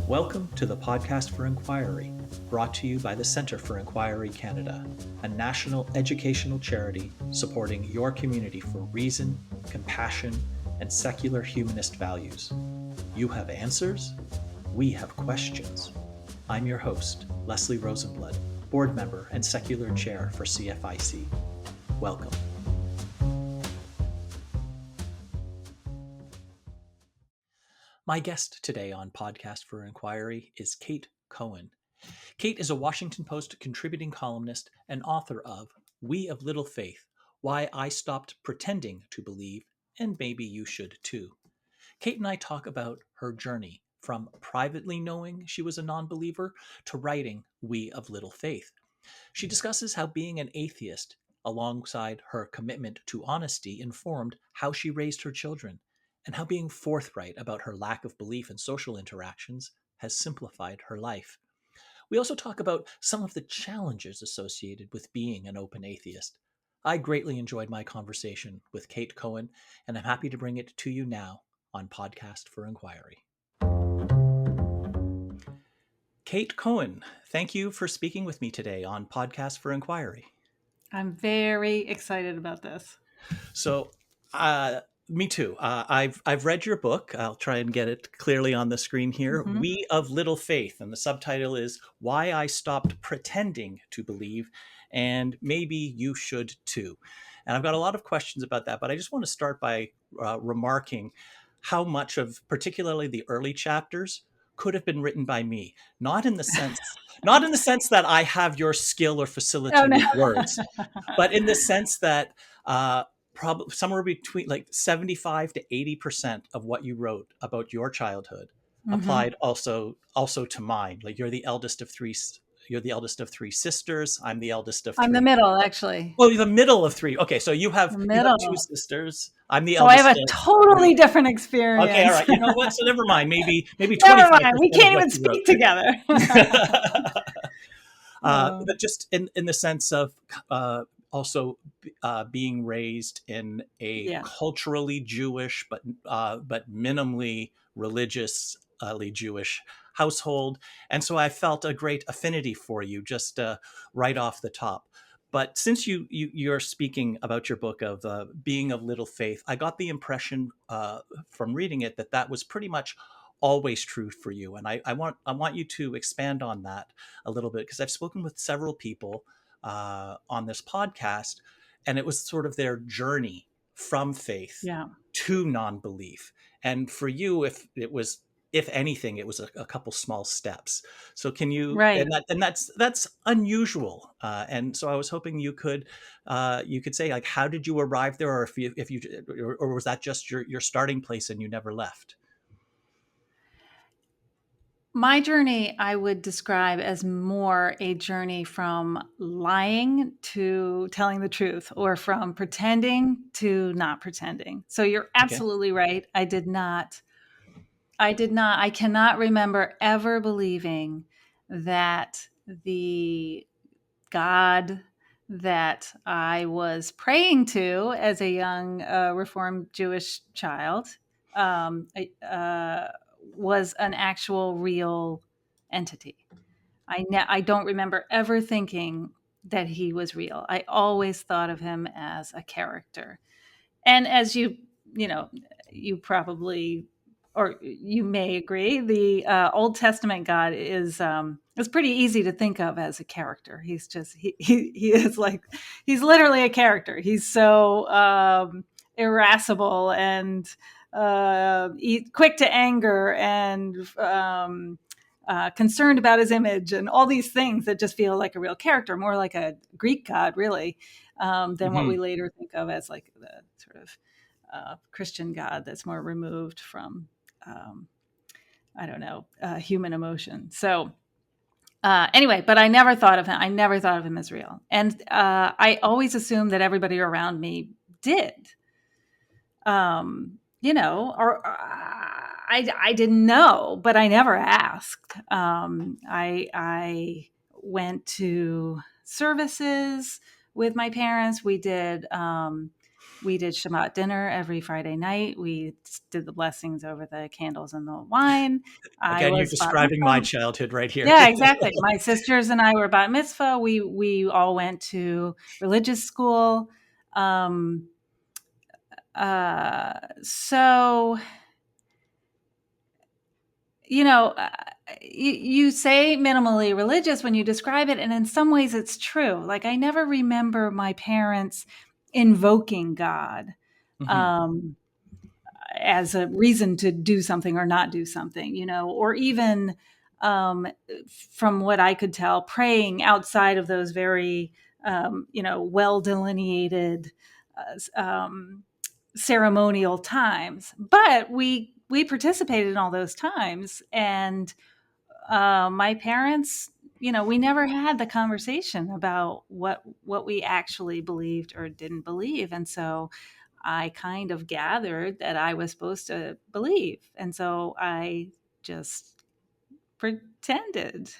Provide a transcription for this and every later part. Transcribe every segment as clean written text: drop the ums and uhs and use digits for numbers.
Welcome to the Podcast for Inquiry, brought to you by the Centre for Inquiry Canada, a national educational charity supporting your community for reason, compassion, and secular humanist values. You have answers, we have questions. I'm your host, Leslie Rosenblood, board member and secular chair for CFIC. Welcome. My guest today on Podcast for Inquiry is Kate Cohen. Kate is a Washington Post contributing columnist and author of We of Little Faith, Why I Stopped Pretending to Believe, and Maybe You Should Too. Kate and I talk about her journey from privately knowing she was a non-believer to writing We of Little Faith. She discusses how being an atheist, alongside her commitment to honesty, informed how she raised her children, and how being forthright about her lack of belief in social interactions has simplified her life. We also talk about some of the challenges associated with being an open atheist. I greatly enjoyed my conversation with Kate Cohen, and I'm happy to bring it to you now on Podcast for Inquiry. Kate Cohen, thank you for speaking with me today on Podcast for Inquiry. I'm very excited about this. So, me too. I've read your book. I'll try and get it clearly on the screen here. Mm-hmm. We of Little Faith, and the subtitle is Why I Stopped Pretending to Believe, and Maybe You Should Too. And I've got a lot of questions about that, but I just want to start by remarking how much of particularly the early chapters could have been written by me, not in the sense that I have your skill or facility with words, but in the sense that probably somewhere between like 75 to 80% of what you wrote about your childhood applied also to mine. Like you're the eldest of three sisters. I'm the eldest of three. I'm the middle, actually. Well, you're the middle of three. Okay, so you have two sisters. I'm the eldest. So I have a totally different experience. Okay, all right. You know what? So never mind. Maybe 25%. Never mind. We can't even speak together. But just in the sense of also being raised in a culturally Jewish but minimally religiously Jewish household, and so I felt a great affinity for you just right off the top. But since you're speaking about your book of Being of Little Faith, I got the impression from reading it that was pretty much always true for you, and I want you to expand on that a little bit, because I've spoken with several people on this podcast, and it was sort of their journey from faith to non-belief. And for you, if anything, it was a couple small steps. So can you? Right. And that's unusual. And so I was hoping you could say, like, how did you arrive there, or or was that just your starting place and you never left? My journey, I would describe as more a journey from lying to telling the truth, or from pretending to not pretending. So you're absolutely right. I cannot remember ever believing that the God that I was praying to as a young Reformed Jewish child was an actual real entity. I don't remember ever thinking that he was real. I always thought of him as a character. And as you probably, or you may agree, the Old Testament God is pretty easy to think of as a character. He's just he is like, he's literally a character. He's so irascible and quick to anger and concerned about his image and all these things that just feel like a real character, more like a Greek god, really, than what we later think of as like the sort of Christian God that's more removed from, human emotion. So anyway, but I never thought of him as real. And I always assumed that everybody around me did. I didn't know, but I never asked. I went to services with my parents. We did We did Shabbat dinner every Friday night. We did the blessings over the candles and the wine. I Again, you're was bat describing my mitzvah. childhood right here. Yeah, exactly. My sisters and I were bat mitzvah. We all went to religious school. Um, so you know, you say minimally religious when you describe it, and in some ways it's true. Like, I never remember my parents invoking God Mhm. um, as a reason to do something or not do something, or even um, from what I could tell, praying outside of those very, well delineated ceremonial times. But we participated in all those times, and my parents, we never had the conversation about what we actually believed or didn't believe, and so I kind of gathered that I was supposed to believe, and so I just pretended,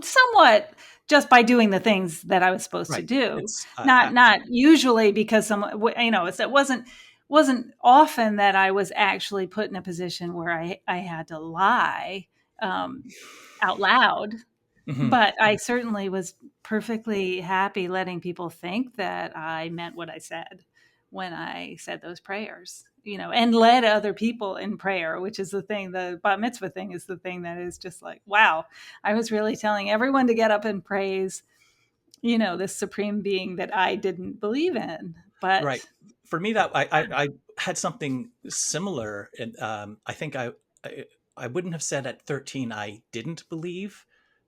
somewhat just by doing the things that I was supposed to Right. do. It's Not usually because it wasn't often that I was actually put in a position where I had to lie um, out loud, mhm. but I certainly was perfectly happy letting people think that I meant what I said when I said those prayers, and led other people in prayer, which is the thing. The bat mitzvah thing is the thing that is just like, wow, I was really telling everyone to get up and praise, this supreme being that I didn't believe in. Right. But For me, that I had something similar, and I think I I wouldn't have said at 13 I didn't believe,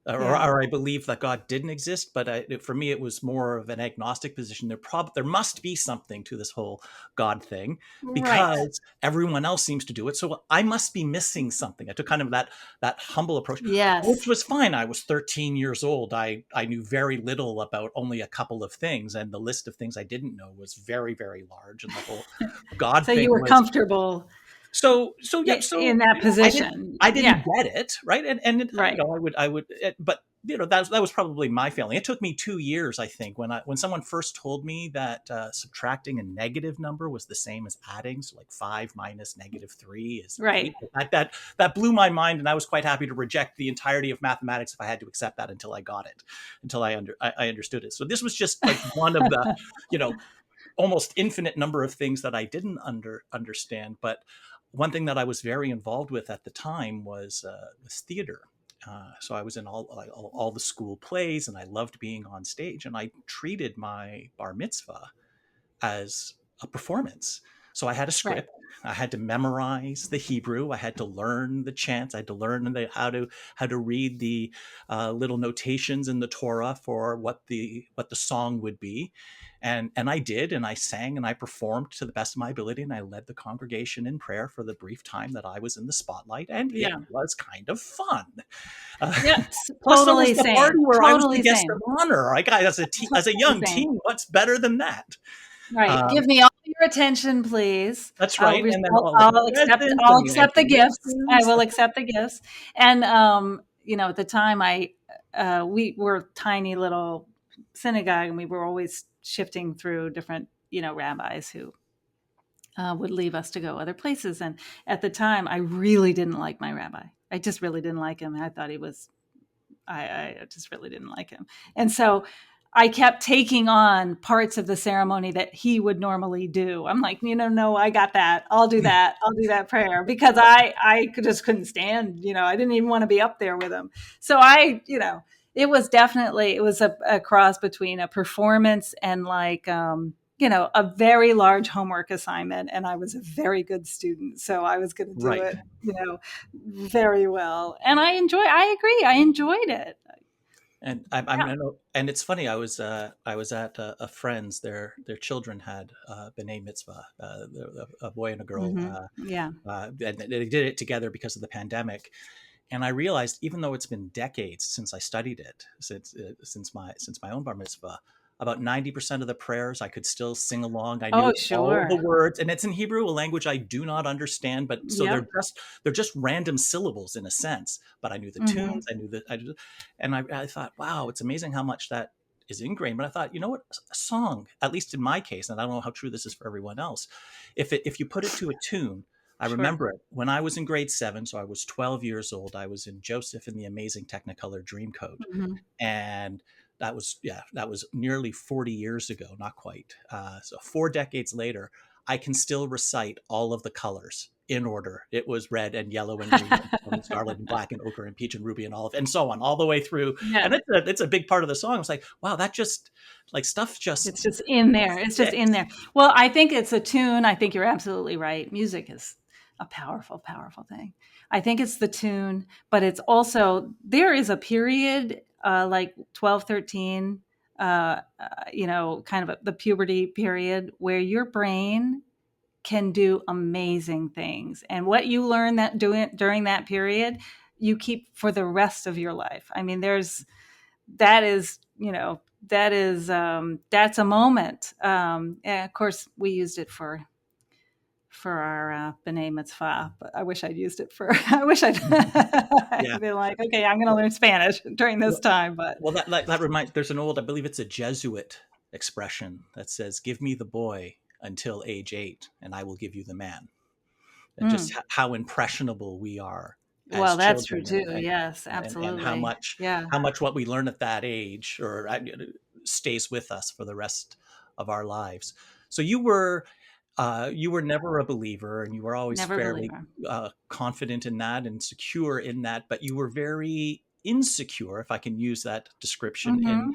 yeah, or I believed that God didn't exist. But for me, it was more of an agnostic position. There must be something to this whole God thing right. because everyone else seems to do it. So I must be missing something. I took kind of that humble approach, which Yes. was fine. I was 13 years old. I knew very little about only a couple of things, and the list of things I didn't know was very, very large. And the whole God So you thing were was comfortable yeah. in So that position. I Yeah, didn't get it right, and right. I would, but that was probably my failing. It took me 2 years, I think, when someone first told me that subtracting a negative number was the same as adding. So like 5 - -3 is Right. 8. That blew my mind, and I was quite happy to reject the entirety of mathematics if I had to accept that until I got it, until I understood it. So this was just like one of the you know almost infinite number of things that I didn't understand. But one thing that I was very involved with at the time was theater. So I was in all the school plays, and I loved being on stage. And I treated my bar mitzvah as a performance. So I had a Right. script. I had to memorize the Hebrew. I had to learn the chants. I had to learn how to read the little notations in the Torah for what the song would be, and I did, and I sang and I performed to the best of my ability, and I led the congregation in prayer for the brief time that I was in the spotlight, and it Yeah. was kind of fun. Uh, Yeah. Plus, there was Totally the same. party where I was the Totally guest of same. honor. I got as a Totally young same. teen. What's better than that? Right. Um, Give me all your attention, please. That's right, and then all the I'll accept. presents I'll and the accept the gifts. I introductions. will accept the gifts. And at the time, we were tiny little synagogue, and we were always shifting through different, rabbis who would leave us to go other places. And at the time, I really didn't like my rabbi. I just really didn't like him. I thought he was I just really didn't like him. And so I kept taking on parts of the ceremony that he would normally do. I'm like, no, I got that. I'll do that. I'll do that prayer because just couldn't stand, I didn't even want to be up there with him. So it was a cross between a performance and like, a very large homework assignment. And I was a very good student. So I was going to do Right. it, very well. And I agree. I enjoyed it. And Yeah. and it's funny. I was at a friend's. Their children had b'nai mitzvah, a boy and a girl, Yeah. and they did it together because of the pandemic. And I realized, even though it's been decades since I studied it, since my own bar mitzvah, about 90% of the prayers I could still sing along. I Oh, knew all the sure. words, and it's in Hebrew, a language I do not understand. But so Yep. they're just random syllables in a sense. But I knew the Mhm. tunes. I knew and I thought, wow, it's amazing how much that is ingrained. But I thought, you know what, a song, at least in my case, and I don't know how true this is for everyone else, if you put it to a tune. I Sure. remember it when I was in grade 7, so I was 12 years old. I was in Joseph and the Amazing Technicolor Dreamcoat, Mm-hmm. and that was nearly 40 years ago, not quite. So 4 decades later, I can still recite all of the colors in order. It was red and yellow and green and scarlet and black and ochre and peach and ruby and olive and so on, all the way through. Yeah. And it's a big part of the song. It's like, wow, that just, like, stuff just It's just in there. It's just in sticks. there. Well, I think it's a tune. I think you're absolutely right. Music is a powerful, powerful thing. I think it's the tune, but it's also, there is a period like 12, 13, kind of the puberty period where your brain can do amazing things. And what you learn that doing during that period, you keep for the rest of your life. I mean, that is, that's a moment. And of course, we used it for our B'nai Mitzvah, but I wish I'd used it for. I wish I'd Yeah. been like, okay, I'm going to learn Spanish during this time. But Well, that reminds. There's an old, I believe it's a Jesuit expression that says, "Give me the boy until age 8, and I will give you the man." And just how impressionable we are as well, that's true children, too. Yes, and absolutely. Yeah. how much what we learn at that age stays with us for the rest of our lives. So you were never a believer, and you were always Never a fairly believer. confident in that and secure in that, but you were very insecure, if I can use that description, Mm-hmm.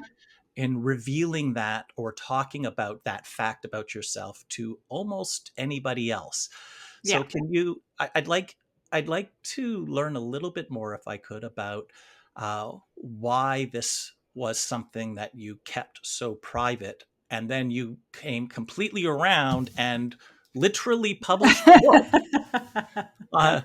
in revealing that or talking about that fact about yourself to almost anybody else. Yeah. So I'd like to learn a little bit more, if I could, about why this was something that you kept so private, and then you came completely around and literally published a book uh,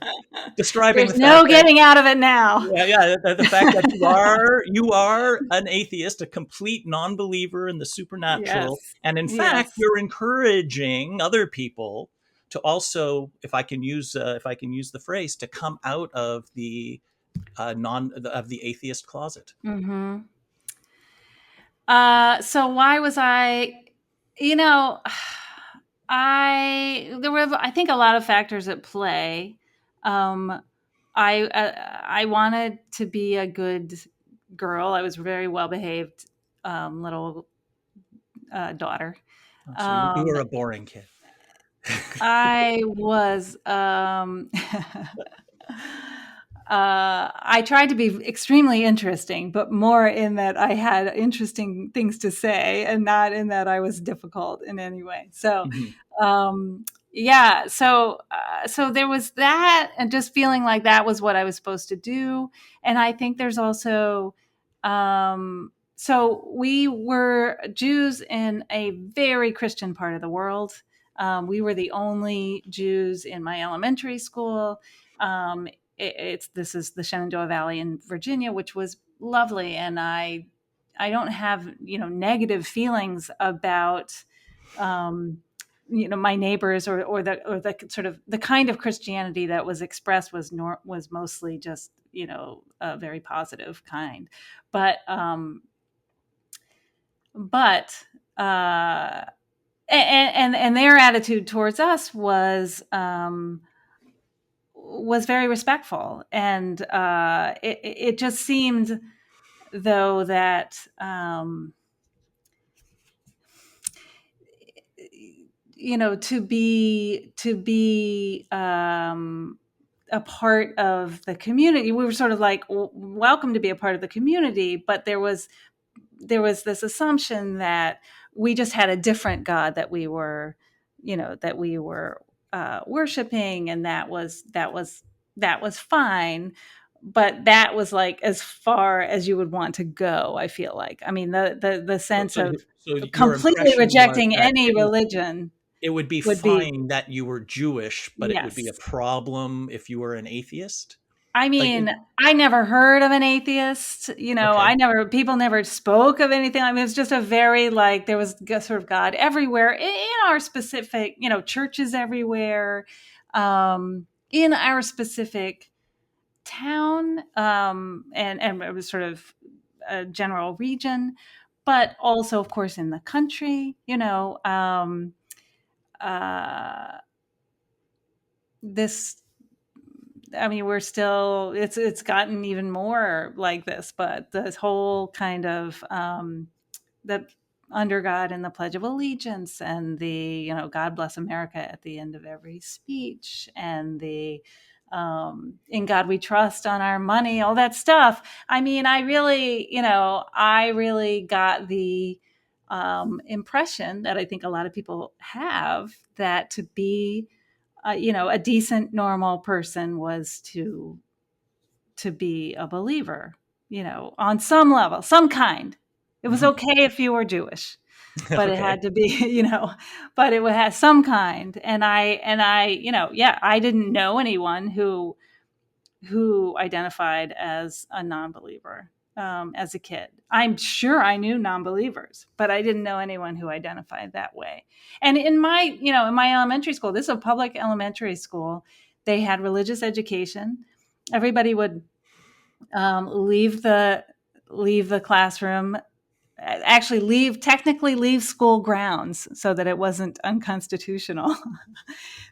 describing the There's fact no that, getting out of it now. the fact that you are an atheist, a complete non-believer in the supernatural, Yes. and in fact, Yes. you're encouraging other people to also, if I can use the phrase, to come out of the non of the atheist closet. Mm-hmm. So why was I, you know, there were, I think, a lot of factors at play. Um, I wanted to be a good girl. I was a very well behaved little daughter. So you Um, were a boring kid. I was. I tried to be extremely interesting, but more in that I had interesting things to say, and not in that I was difficult in any way. So, Mhm. yeah. So there was that, and just feeling like that was what I was supposed to do. And I think there's also, so we were Jews in a very Christian part of the world. We were the only Jews in my elementary school. Um, this is the Shenandoah Valley in Virginia, which was lovely, and I don't have negative feelings about my neighbors or the sort of the kind of Christianity that was expressed was mostly just a very positive kind, but but and their attitude towards us was very respectful, and it just seemed though that to be a part of the community, we were sort of like welcome to be a part of the community, but there was this assumption that we just had a different God that we were worshiping, and that was fine. But that was like as far as you would want to go. I feel like, I mean, the So, sense so, of so your completely impression was rejecting that any religion it would be would be, fine that you were Jewish, but it would be a yes. problem if you were an atheist. I Like, mean, I never heard of an atheist. okay, People never spoke of anything. I mean, it was just a very, like, there was sort of God everywhere in our specific, churches everywhere, in our specific town, and it was sort of a general region. but also, of course, in the country, uh, this, I mean, we're still, it's gotten even more like this, but this whole kind of, the under God and the Pledge of Allegiance, and the, God bless America at the end of every speech, and the, in God we trust on our money, all that stuff. I mean, I really got the, impression that I think a lot of people have, that to be, a decent, normal person was to be a believer, on some level, some kind. It was Mhm. okay if you were Jewish, but it Okay. had to be, but it would have some kind. And I, yeah, I didn't know anyone who identified as a non-believer, as a kid. I'm sure I knew non-believers, but I didn't know anyone who identified that way. And in my elementary school, this is a public elementary school, they had religious education. Everybody would, leave the classroom, actually technically leave school grounds, so that it wasn't unconstitutional.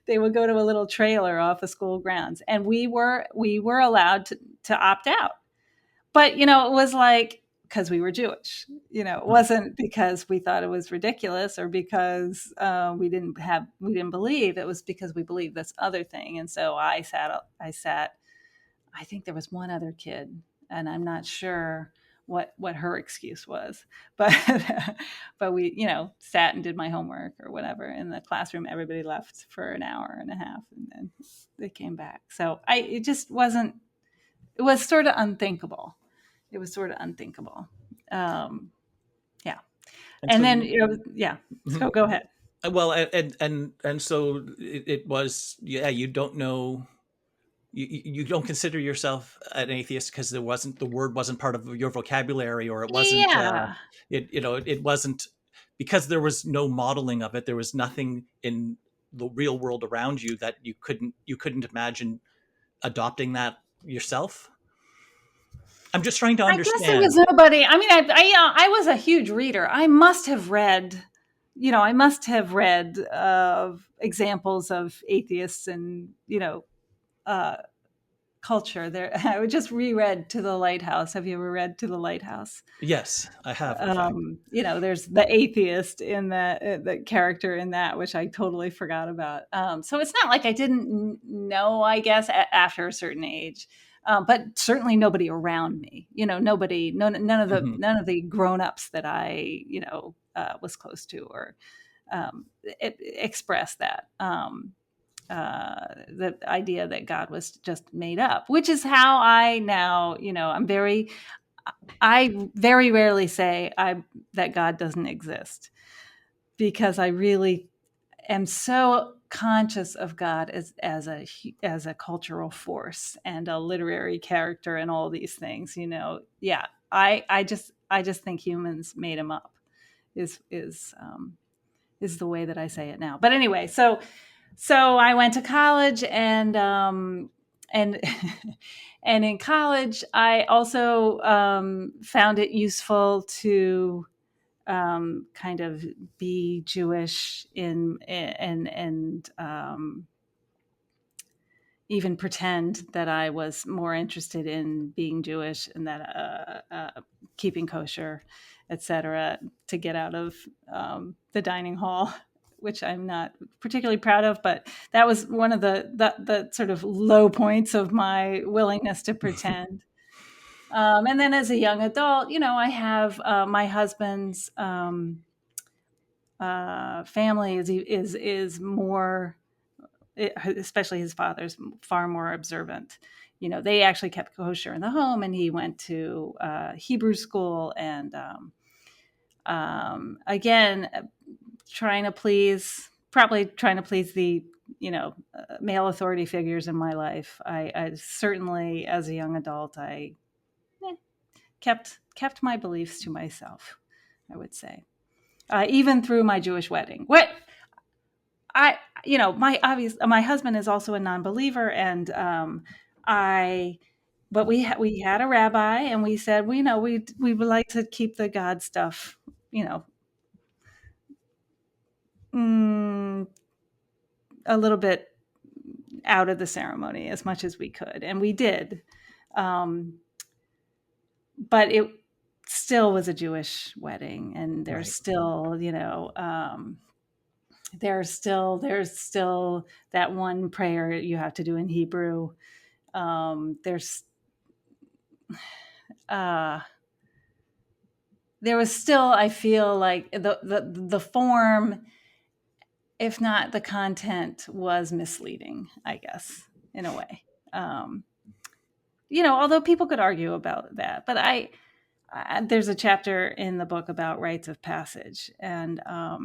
They would go to a little trailer off the school grounds, and we were allowed to opt out. But it was like, because we were Jewish. It wasn't because we thought it was ridiculous, or because, we didn't believe. It was because we believed this other thing. And so I sat. I think there was one other kid, and I'm not sure what her excuse was, but but we, sat and did my homework or whatever in the classroom. Everybody left for an hour and a half, and then they came back. So it just wasn't. It was sort of unthinkable. It was sort of unthinkable. Um, yeah, And and so then, you, yeah. mhm. So go ahead. Well, and so it was, yeah, you don't know, you don't consider yourself an atheist because the word wasn't part of your vocabulary, or it wasn't, Yeah. it wasn't, because there was no modeling of it. There was nothing in the real world around you that you couldn't imagine adopting that yourself. I'm just trying to I guess there was understand. nobody. I mean, I was a huge reader. I must have read examples of atheists and, uh, culture. There, I would just reread To the Lighthouse. Have you ever read To the Lighthouse? Yes, I have, in fact. There's the atheist in the character in that, which I totally forgot about. So it's not like I didn't know, I guess, after a certain age. But certainly nobody around me, nobody, Mhm. none of the grown-ups that I, was close to, or, expressed that. The idea that God was just made up, which is how I now, I very rarely say that God doesn't exist, because I really am so conscious of God as a cultural force and a literary character and all these things. Yeah, I just think humans made him up. Is the way that I say it now. But anyway, so I went to college, and and in college I also, found it useful to, kind of be Jewish and even pretend that I was more interested in being Jewish, and that, keeping kosher, etc., to get out of, the dining hall, which I'm not particularly proud of. But that was one of the sort of low points of my willingness to pretend. And then as a young adult, I have, my husband's, family is more, especially his father's, far more observant. They actually kept kosher in the home, and he went to, Hebrew school, and, again, probably trying to please the, male authority figures in my life. I certainly, as a young adult, I, kept my beliefs to myself, I would say, even through my Jewish wedding. What I, my husband is also a non-believer, and, I but we had a rabbi, and we said, we would like to keep the God stuff, you know, mm, a little bit out of the ceremony as much as we could, and we did. But it still was a Jewish wedding, and there's Right. still, there's still that one prayer you have to do in Hebrew. There's there was still, I feel like the form, if not the content, was misleading, I guess, in a way. Although people could argue about that, but there's a chapter in the book about rites of passage, and I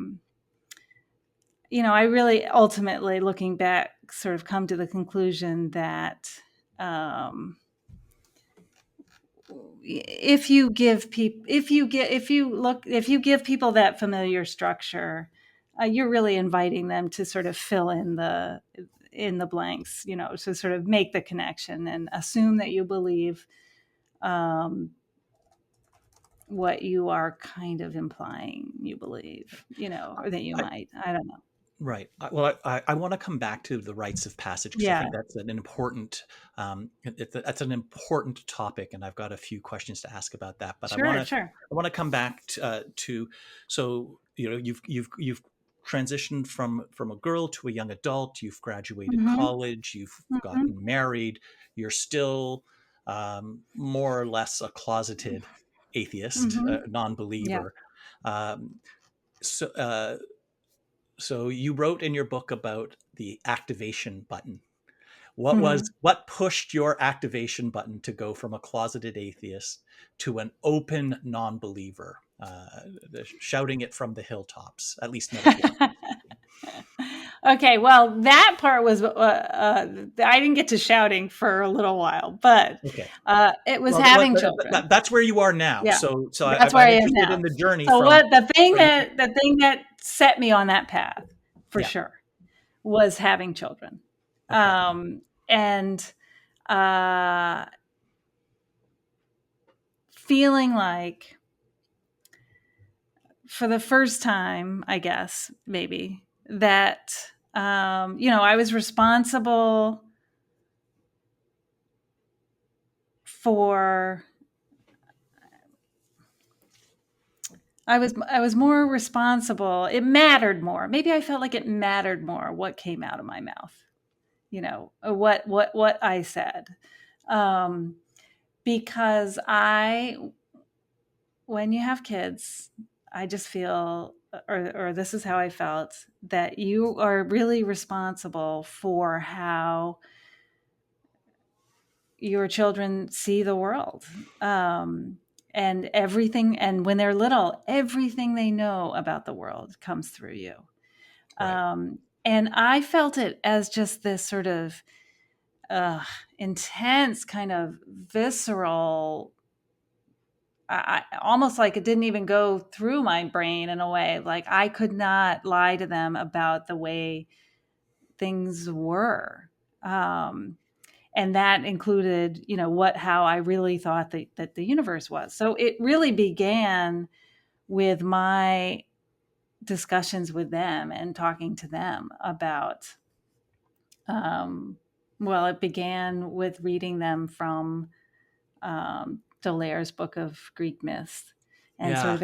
really ultimately, looking back, sort of come to the conclusion that if you give people that familiar structure, you're really inviting them to sort of fill in the blanks, to sort of make the connection and assume that you believe what you are kind of implying you believe, or that you I, might. I don't know. Right. Well, I want to come back to the rites of passage because I Yeah. think that's an important that's an important topic, and I've got a few questions to ask about that. But Sure. Sure. I want to come back to so you've transitioned from a girl to a young adult. You've graduated Mm-hmm. college. You've Mm-hmm. gotten married. You're still more or less a closeted atheist, Mm-hmm. Yeah. non-believer. Um, so. So you wrote in your book about the activation button. Mm-hmm. What pushed your activation button to go from a closeted atheist to an open non-believer, shouting it from the hilltops, at least metaphorically speaking? Okay, well, that part was I didn't get to shouting for a little while, but Okay. it was Well, having children. that's where you are now. Yeah, So that's where I'm I am interested now. in the journey So what from the thing that set me on that path for yeah. sure was having children, Okay. and uh, feeling like for the first time, I guess maybe that I was responsible for I was more responsible. It mattered more. Maybe I felt like it mattered more what came out of my mouth. What I said. Um, because when you have kids, I just feel, or this is how I felt, that you are really responsible for how your children see the world. And everything, and when they're little, everything they know about the world comes through you. Right. And I felt it as just this sort of intense, kind of visceral, almost like it didn't even go through my brain in a way. Like I could not lie to them about the way things were. And that included, how I really thought that the universe was. So it really began with my discussions with them and talking to them about, it began with reading them from D'Aulaire's book of Greek myths and sort Yeah. of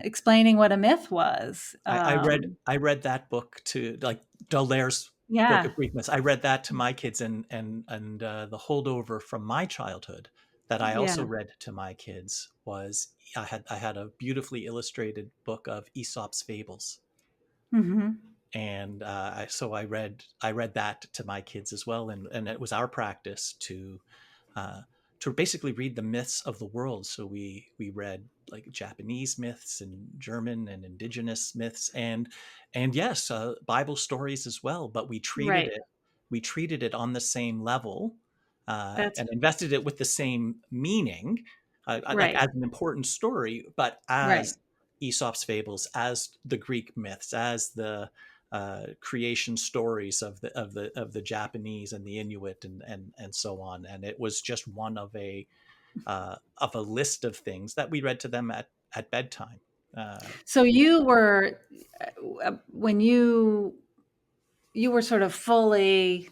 explaining what a myth was. I read that book to like D'Aulaire's Book Yeah, of Greek Myths. I read that to my kids, the holdover from my childhood that I also yeah, read to my kids was I had a beautifully illustrated book of Aesop's fables, hmm, and so I read that to my kids as well, and it was our practice uh, to basically read the myths of the world. So we read like Japanese myths and German and indigenous myths and yes, Bible stories as well. But right. we treated it on the same level That's and invested it with the same meaning, like right, as an important story, but right. as Aesop's fables, as the Greek myths, as creation stories of the Japanese and the Inuit and so on. And it was just one of a list of things that we read to them at bedtime. So you were, when you were sort of fully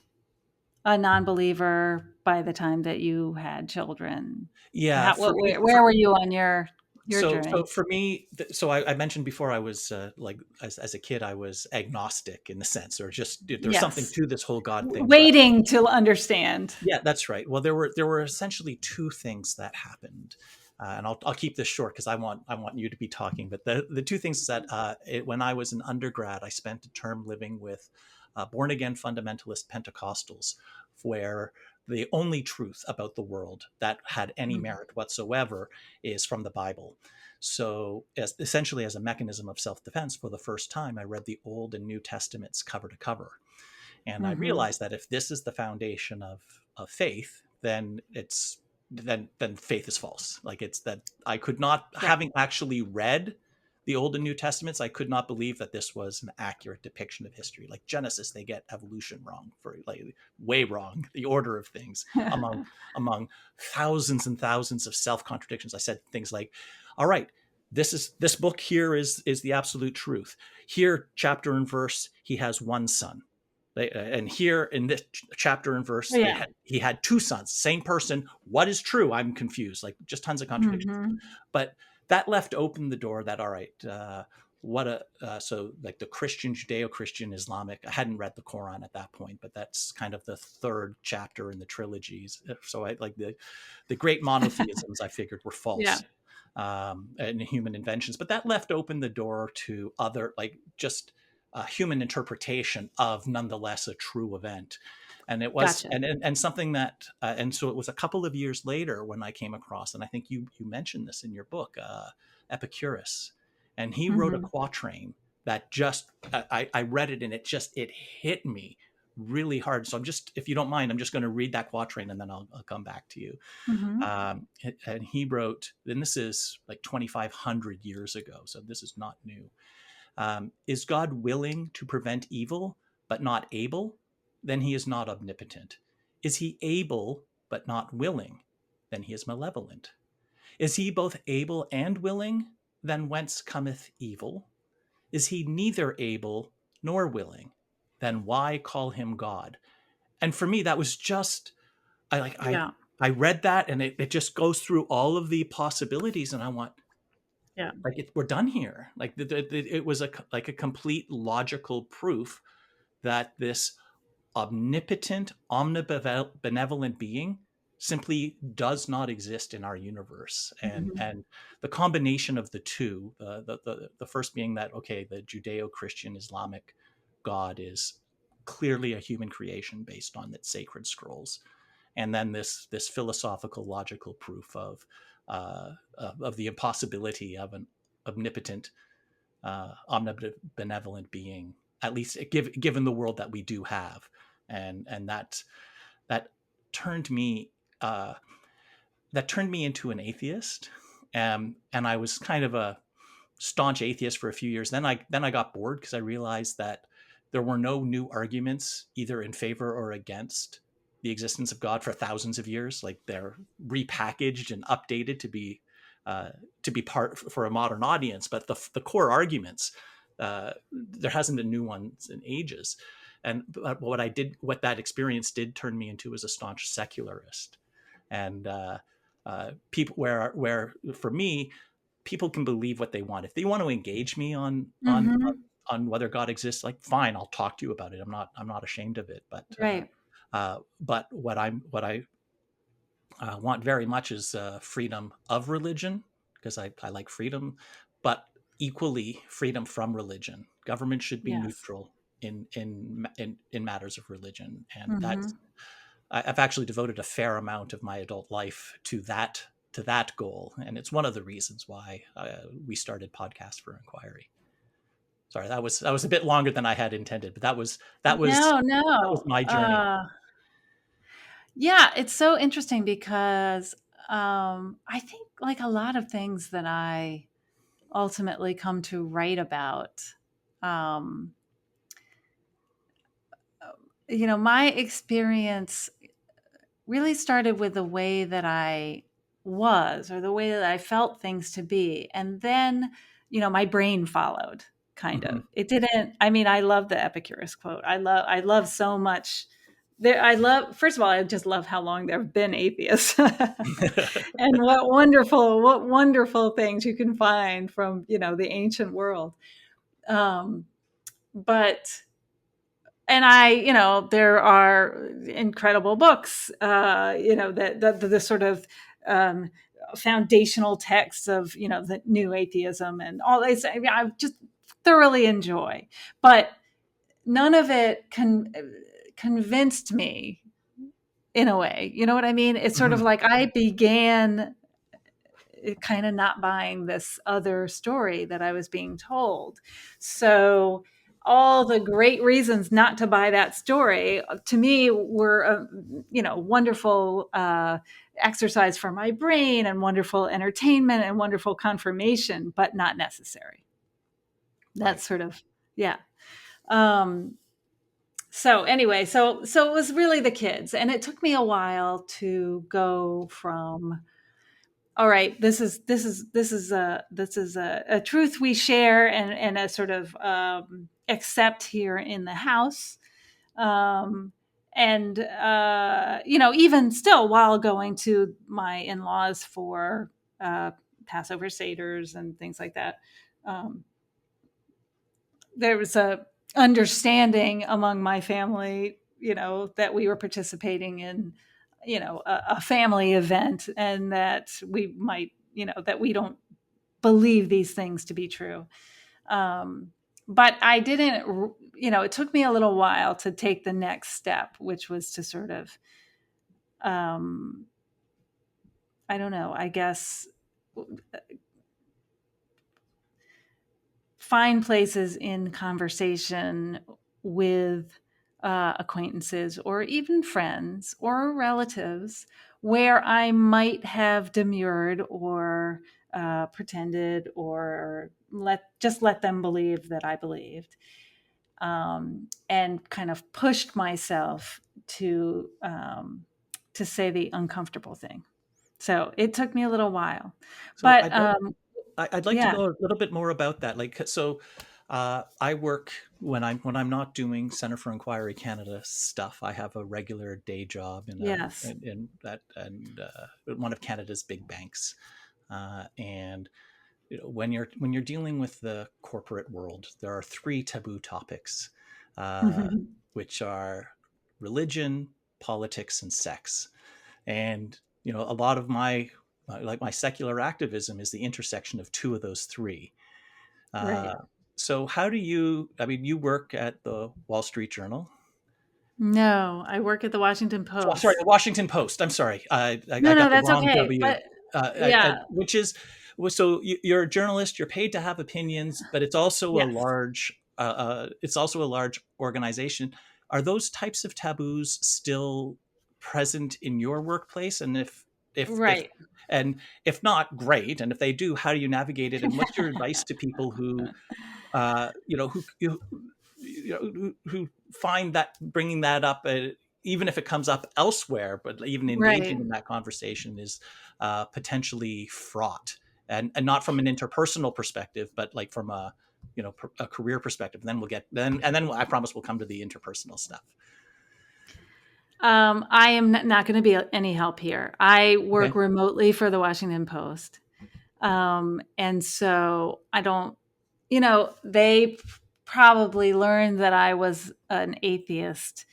a non-believer by the time that you had children. Yeah, Where were you on your so journey? for me, so I mentioned before I was like as a kid I was agnostic in the sense, or just there's something Yes. to this whole God thing, but Waiting to understand. yeah, that's right. Well, there were essentially two things that happened, and I'll keep this short because I want you to be talking. But the two things is that when I was an undergrad, I spent a term living with born again fundamentalist Pentecostals, where the only truth about the world that had any Mhm. merit whatsoever is from the Bible. So, essentially, as a mechanism of self defense, for the first time, I read the Old and New Testaments cover to cover. And I Mhm. realized that if this is the foundation of faith, then then faith is false. Like, it's that I could not, Right. having actually read the Old and New Testaments, I could not believe that this was an accurate depiction of history. Like Genesis, they get evolution wrong, for like way wrong, the order of things among thousands and thousands of self contradictions. I said things like, "All right, this book here is the absolute truth. Here, chapter and verse, he has one son. And here in this chapter and verse, Yeah. he had two sons, same person. What is true? I'm confused. Like, just tons of contradictions. Mhm. But that left open the door that, all right, so like the Christian, Judeo-Christian, Islamic. I hadn't read the Quran at that point, but that's kind of the third chapter in the trilogies. So I like the great monotheisms I figured were Yeah. false, and human inventions. But that left open the door to other, like, just human interpretation of nonetheless a true event. And it was Gotcha. and something that and so it was a couple of years later when I came across, and I think you mentioned this in your book, Epicurus, and he wrote a Mhm. quatrain that just I read it, and it hit me really hard. So I'm just, if you don't mind, I'm just going to read that quatrain, and then I'll come back to you. Mhm. And he wrote, and this is like 2,500 years ago, so this is not new. Is God willing to prevent evil, but not able? Then he is not omnipotent. Is he able, but not willing? Then he is malevolent. Is he both able and willing? Then whence cometh evil? Is he neither able nor willing? Then why call him God? And for me, that was just, I like, Yeah. I read that, and it just goes through all of the possibilities, and I want, Yeah. like, we're done here. Like, it was like a complete logical proof that this omnipotent, omnibenevolent being simply does not exist in our universe. and Mhm. and the combination of the two, the first being that, okay, the Judeo-Christian Islamic God is clearly a human creation based on its sacred scrolls, and then this philosophical logical proof of the impossibility of an omnipotent, omnibenevolent being, at least given the world that we do have. And that turned me uh, that turned me into an atheist. And I was kind of a staunch atheist for a few years. Then I got bored because I realized that there were no new arguments either in favor or against the existence of God for thousands of years. Like, they're repackaged and updated to be part for a modern audience, but the core arguments, there hasn't been new ones in ages. And what that experience did turn me into was a staunch secularist. And people, where for me, people can believe what they want. If they want to engage me Mhm. on whether God exists, like, fine, I'll talk to you about it. I'm not ashamed of it. Right. But what I want very much is freedom of religion, because I like freedom, but equally freedom from religion. Government should be Yes. neutral in matters of religion, and Mhm. I've actually devoted a fair amount of my adult life to that goal, and it's one of the reasons why we started Podcast for Inquiry. Sorry, that was a bit longer than I had intended, but No, that was no. my journey. Yeah, it's so interesting because I think, like a lot of things that I ultimately come to write about, um, my experience really started with the way that I was, or the way that I felt things to be. And then, my brain followed, kind Mm-hmm. of. It didn't, I mean, I love the Epicurus quote. I love so much there. First of all, I just love how long there have been atheists and what wonderful things you can find from, the ancient world. Um, but and there are incredible books, that the sort of um, foundational texts of, the new atheism and all this. I mean, I just thoroughly enjoy, but none of it convinced me in a way. You know what I mean? It's sort of Mm-hmm. like I began kind of not buying this other story that I was being told. So all the great reasons not to buy that story to me were a wonderful exercise for my brain and wonderful entertainment and wonderful confirmation, but not necessary. That's Right. sort of, yeah. um so anyway, so it was really the kids, and it took me a while to go from, all right, this is a truth we share and a sort of accept here in the house. And even still, while going to my in-laws for Passover seders and things like that, um, there was a understanding among my family, that we were participating in, a family event, and that we might, that we don't believe these things to be true. Um, but I didn't, it took me a little while to take the next step, which was to sort of, um, I don't know, I guess, find places in conversation with acquaintances or even friends or relatives where I might have demurred or pretended or let them believe that I believed, and kind of pushed myself to say the uncomfortable thing. So it took me a little while, So but I'd like to yeah, know a little bit more about that. Like, so I work when I'm not doing Center for Inquiry Canada stuff. I have a regular day job yes, in that and one of Canada's big banks. And when you're dealing with the corporate world, there are three taboo topics, uh, which are religion, politics, and sex. And a lot of my secular activism is the intersection of two of those three. right. uh, so how do you work at the Wall Street Journal? No, I work at the Washington Sorry, the Post. Washington Post. I'm sorry, I No, no, got the that's wrong okay. W. But yeah, Which is, so you're a journalist, you're paid to have opinions, but yes, it's also a large organization. Are those types of taboos still present in your workplace? And if right. and if not, great. And if they do, how do you navigate it? And what's your advice to people who who find that bringing that up, even if it comes up elsewhere, but even Right. engaging in that conversation is potentially fraught, and not from an interpersonal perspective, but like from a career perspective. And then I promise we'll come to the interpersonal stuff. I am not going to be any help here. I work Okay. remotely for the Washington Post. And so I don't, they probably learned that I was an atheist.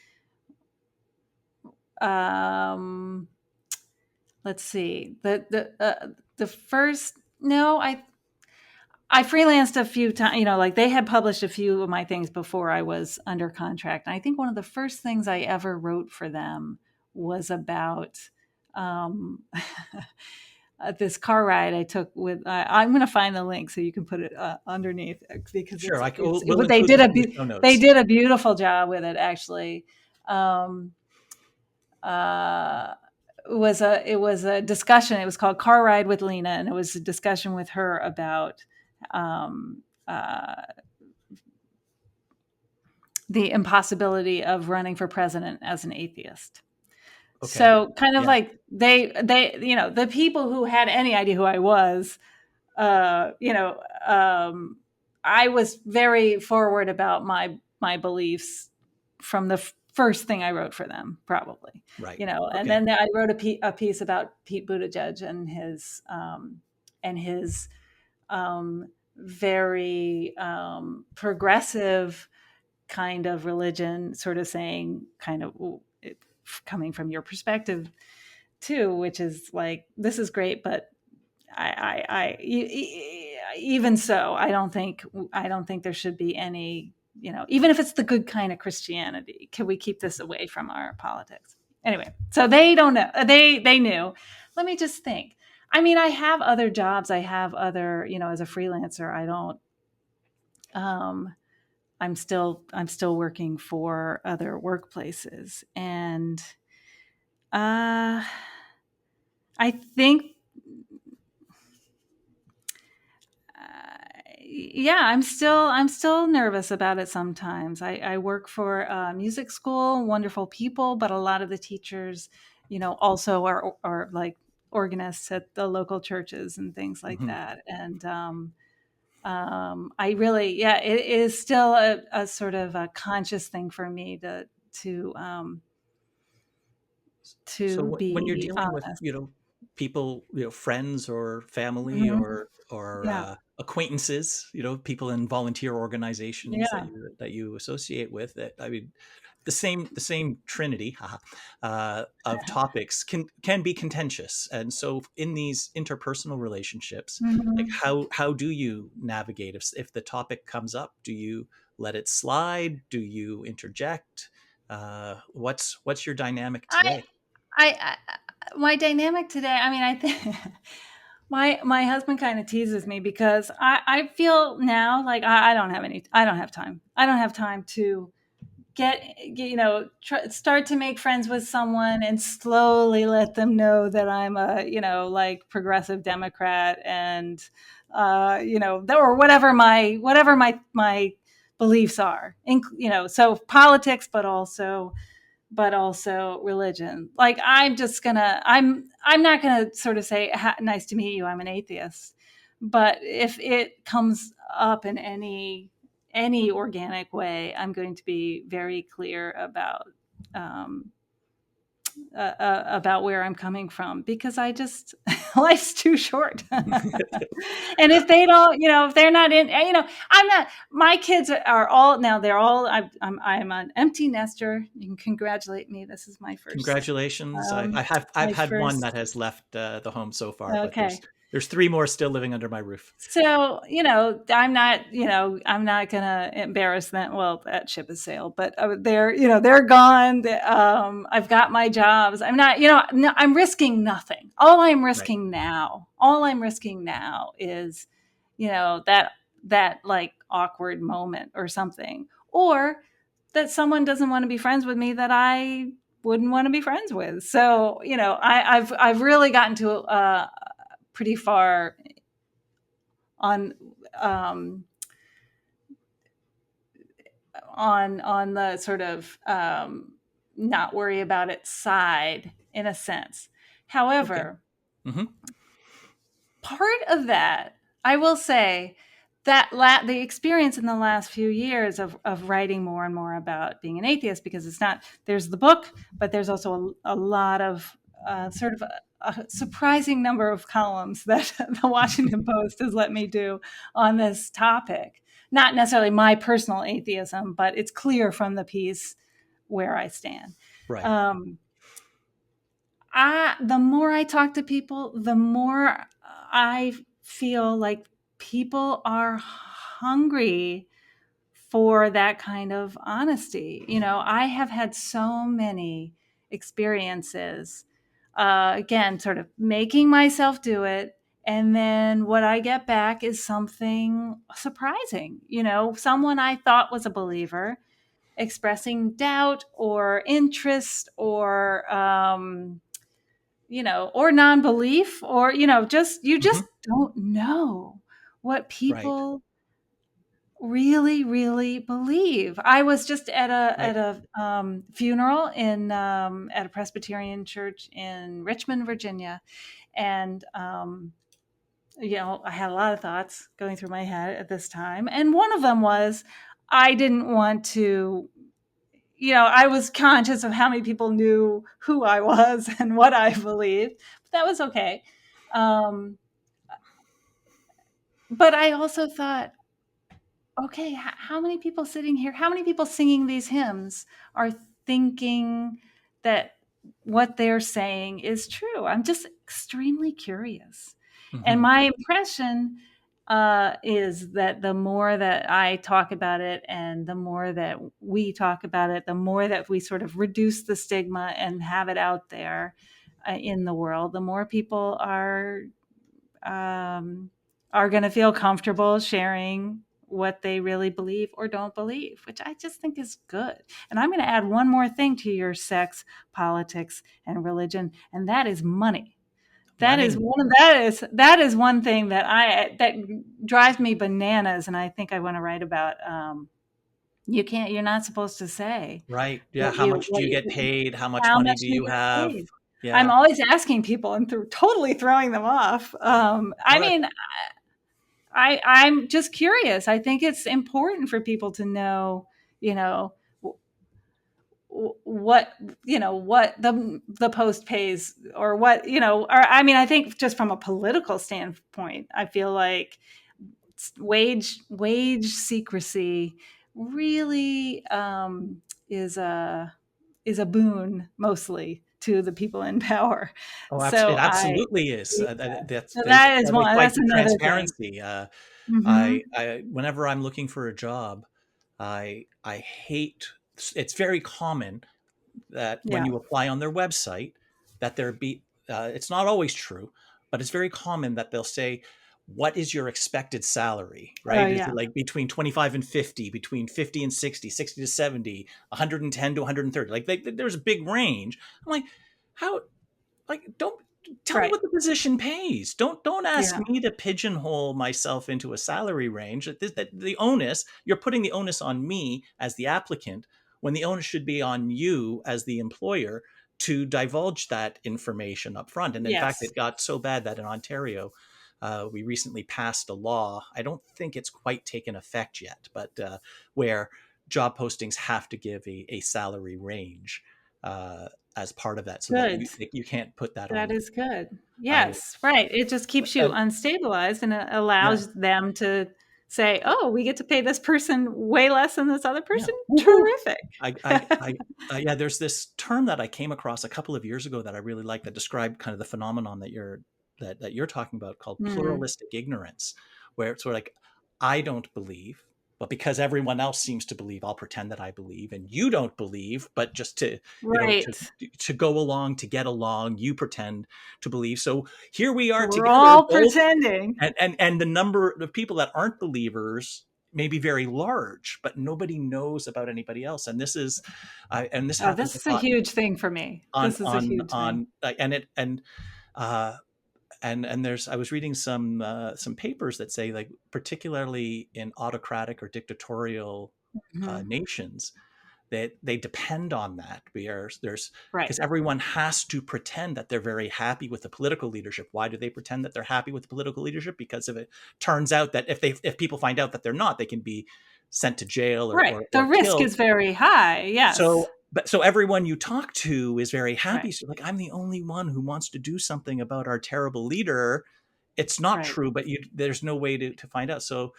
Um, let's see. The first, no, I freelanced a few times, like they had published a few of my things before I was under contract. And I think one of the first things I ever wrote for them was about um, this car ride I took with. I'm going to find the link so you can put it underneath, because Sure, we'll they include that in the show they notes. did a beautiful job with it, actually. Um, uh, it was a discussion. It was called Car Ride with Lena, and it was a discussion with her about um, uh, the impossibility of running for president as an atheist. Okay. So kind of Yeah. like the people who had any idea who I was, uh, you know, um, I was very forward about my beliefs from the first thing I wrote for them, probably, Right. and Okay. then I wrote a piece about Pete Buttigieg and his very progressive kind of religion, sort of saying, kind of coming from your perspective too, which is like, this is great, but even so, I don't think there should be any, even if it's the good kind of Christianity, can we keep this away from our politics? Anyway, so they don't know. They knew. Let me just think. I mean, I have other jobs. I have other, as a freelancer, I don't. I'm still working for other workplaces, and uh, I think yeah, I'm still nervous about it sometimes. I work for a music school, wonderful people, but a lot of the teachers, also are like organists at the local churches and things like Hmm. that. And I really, yeah, it is still a sort of a conscious thing for me to um, So to when you're be dealing with, honest. people, friends or family Mhm. or Yeah, acquaintances, people in volunteer organizations yeah. that you associate with, that, I mean, the same trinity, haha, of topics can be contentious. And so in these interpersonal relationships, like, Mhm. how do you navigate if the topic comes up? Do you let it slide? Do you interject? What's your dynamic I, today? my dynamic today. I mean, I think my husband kind of teases me because I feel now like I don't have time. I don't have time to start to make friends with someone and slowly let them know that I'm a, like progressive Democrat, and or whatever my beliefs are. So politics, but also religion. Like, I'm not gonna sort of say, nice to meet you, I'm an atheist. But if it comes up in any organic way, I'm going to be very clear um, about where I'm coming from, because I just life's too short. And if they don't, if they're not in, I'm not. My kids are all now. They're all. I'm an empty nester. You can congratulate me. This is Congratulations. I've my had one first. that has left the home so far, but there's Okay. there's three more still living under my roof. So, I'm not gonna embarrass them. Well, that ship has sailed, but they're gone. I've got my jobs. I'm not, no, I'm risking nothing. Right. All I'm risking now is, that like awkward moment or something, or that someone doesn't want to be friends with me that I wouldn't want to be friends with. So, I've really gotten to pretty far on um, on the sort of not worry about it side, in a sense. Okay. However, Hmm. part of that, I will say, that the experience in the last few years of writing more and more about being an atheist, because it's not, there's the book, but there's also a lot of sort of a surprising number of columns that the Washington Post has let me do on this topic. Not necessarily my personal atheism, but it's clear from the piece where I stand. Right. Um, the more I talk to people, the more I feel like people are hungry for that kind of honesty. I have had so many experiences, again, sort of making myself do it. And then what I get back is something surprising. Someone I thought was a believer expressing doubt or interest, or non-belief, or just you Hmm. just don't know what Right. people really, really believe. I was just at Right. a funeral in at a Presbyterian church in Richmond, Virginia, and I had a lot of thoughts going through my head at this time, and one of them was I didn't want to. I was conscious of how many people knew who I was and what I believed, but that was okay. Um, but I also thought, okay, how many people sitting here, how many people singing these hymns are thinking that what they're saying is true? I'm just extremely curious. And Mm-hmm. my impression is that the more that I talk about it and the more that we talk about it, the more that we sort of reduce the stigma and have it out there in the world, the more people um, are going to feel comfortable sharing what they really believe or don't believe, which I just think is good. And I'm going to add one more thing to your sex, politics, and religion, and that is money. Money. That is one thing that drives me bananas, and I think I want to write about. You're not supposed to say Right. Yeah. How much do what you you get paid? How much how money much do you you get have? paid. I'm Yeah. always asking people and totally throwing them off. I Well, that, mean, I'm just curious. I think it's important for people to know, you know, what what the post pays, or what or I mean, I think just from a political standpoint, I feel like wage secrecy really is a boon mostly to the people in power. oh, So it absolutely is. so that is They one. fight That's for another thing. transparency. Hmm. Whenever I'm looking for a job, I hate. It's very common that when Yeah. you apply on their website, that there be. It's not always true, but it's very common that they'll say, "What is your expected salary?" Oh Right? Is it yeah. like between 25 and 50, between 50 and 60, 60 to 70, 110 to 130? Like there's a big range. I'm like, how like don't tell me Right. what the position pays. Don't ask Yeah. me to pigeonhole myself into a salary range. The onus, you're putting the onus on me as the applicant, when the onus should be on you as the employer to divulge that information up front. And in fact, Yes. it got so bad that in Ontario, we recently passed a law. I don't think it's quite taken effect yet, but where job postings have to give a salary range uh, as part of that, so that Good. you can't put that That on. is good. I Yes, right. It just keeps you uh, unstabilized, and it yeah, allows them to say, "Oh, we get to pay this person way less than this other yeah, person. woohoo! Terrific." Yeah. There's this term that I came across a couple of years ago that I really like, that described kind of the phenomenon that you're talking about, called Mm, pluralistic ignorance, where it's sort of like, I don't believe, but because everyone else seems to believe, I'll pretend that I believe, and you don't believe, but just to right. to go along, to get along, you pretend to believe. So here we So are we're together, all both, pretending. and the number of people that aren't believers may be very large, but nobody knows about anybody else. And and this Oh, happens this a is a lot huge thing for me. This is a huge thing. and it uh and there's, I was reading some papers that say, like, particularly in autocratic or dictatorial Mhm. nations, that they depend on that. There's Right. because everyone has to pretend that they're very happy with the political leadership. Why do they pretend that they're happy with the political leadership? Because if it turns out that if people find out that they're not, they can be sent to jail Right. The or risk killed. is very high. Yes. So everyone you talk to is very happy. Right. So, like, I'm the only one who wants to do something about our terrible leader. It's not Right. true, but there's no way to find out. So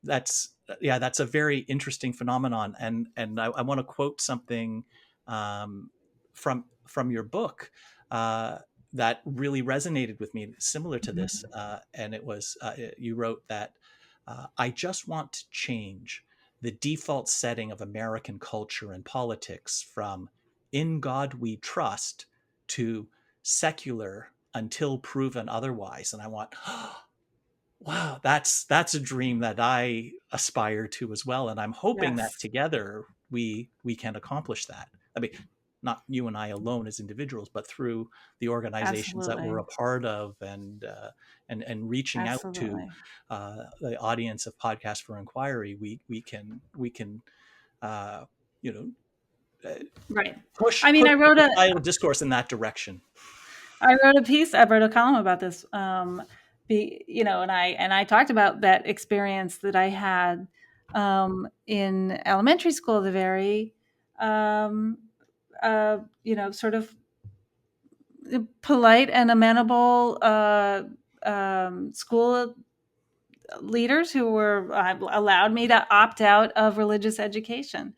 that's, yeah, that's a very interesting phenomenon. And I want to quote something um, from your book that really resonated with me, similar to this. Mhm. And it was, you wrote that, I just want to change the default setting of American culture and politics from "in God we trust" to "secular until proven otherwise." And I want, oh, wow, that's a dream that I aspire to as well. And I'm hoping that Yes. together we can accomplish that. I mean, not you and I alone as individuals, but through the organizations that we're Absolutely. a part of, and reaching out to Absolutely. the audience of Podcast for Inquiry, we can you know Right. push I mean, push societal discourse in that direction. I wrote a column about this. And I talked about that experience that I had in elementary school, the very, um, sort of polite and amenable school leaders who were allowed me to opt out of religious education.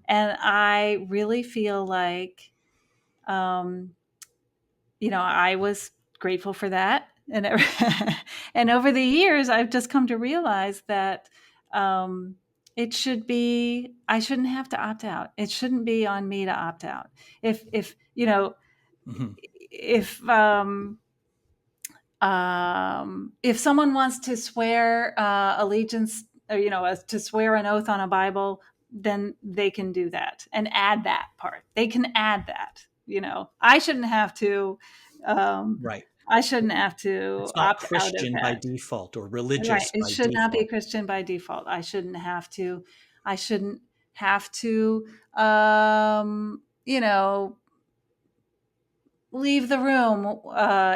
And I really feel like, um, I was grateful for that. And and over the years, I've just come to realize that it should be, I shouldn't have to opt out. It shouldn't be on me to opt out. If Mm-hmm. if if someone wants to swear allegiance, or to swear an oath on a Bible, then they can do that and add that part. They can add that. I shouldn't have to. Um, Right. I shouldn't have to It's not opt out of Christian by that. default or Right. religious It by should not be default. Christian by default. I shouldn't have to. I shouldn't have to. Leave the room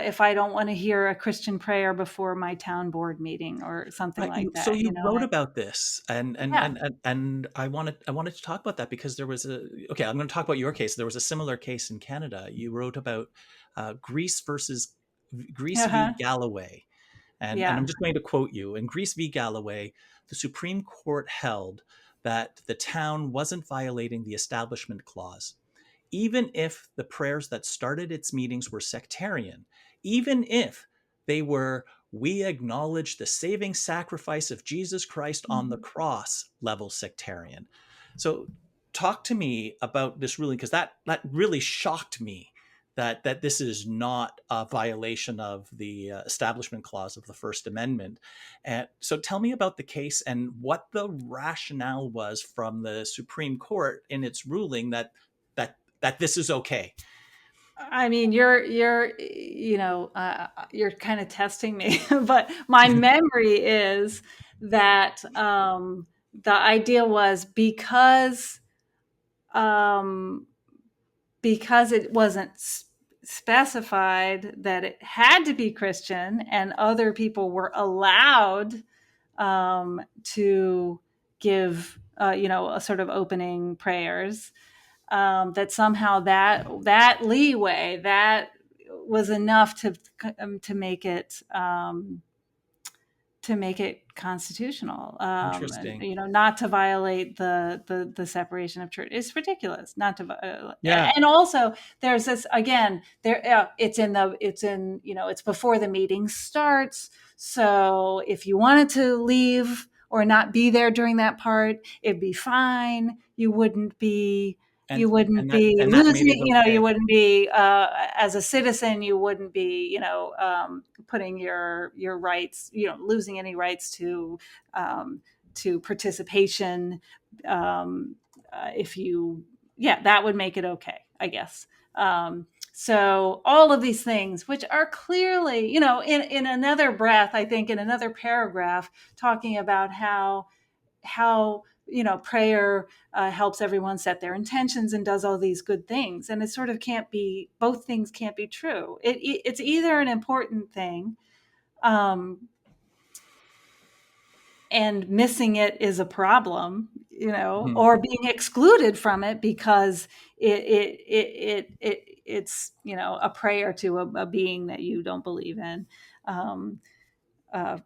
if I don't want to hear a Christian prayer before my town board meeting or something Right. like So that. you wrote about this, Yeah. and I wanted to talk about that because there was okay. I'm going to talk about your case. There was a similar case in Canada. You wrote about Greece v. Uh-huh. Galloway, and Yeah. I'm just going to quote you. In Greece v. Galloway, the Supreme Court held that the town wasn't violating the Establishment Clause, even if the prayers that started its meetings were sectarian, even if they were, "We acknowledge the saving sacrifice of Jesus Christ on the Mhm. cross" level sectarian. So talk to me about this ruling, because that really shocked me, that this is not a violation of the Establishment Clause of the First Amendment. And so tell me about the case and what the rationale was from the Supreme Court in its ruling that this is okay. I mean, you're kind of testing me, but my memory is that the idea was um, because it wasn't specified that it had to be Christian, and other people were allowed to give, a sort of opening prayers. That somehow that leeway that was enough to make it constitutional, and Interesting. not to violate the separation of church. It's ridiculous not to. Yeah. And also, there's this again. It's before the meeting starts. So if you wanted to leave or not be there during that part, it'd be fine. You wouldn't be And that made losing, it okay. you wouldn't be, as a citizen, you wouldn't be, putting your rights, losing any rights to participation. Um, if you, yeah, that would make it okay, I guess. So all of these things, which are clearly, in another breath, I think in another paragraph, talking about how prayer helps everyone set their intentions and does all these good things, and it sort of can't be, both things can't be true. It's either an important thing, um, and missing it is a problem, Mhm. or being excluded from it because it's a prayer to a being that you don't believe in. um, uh,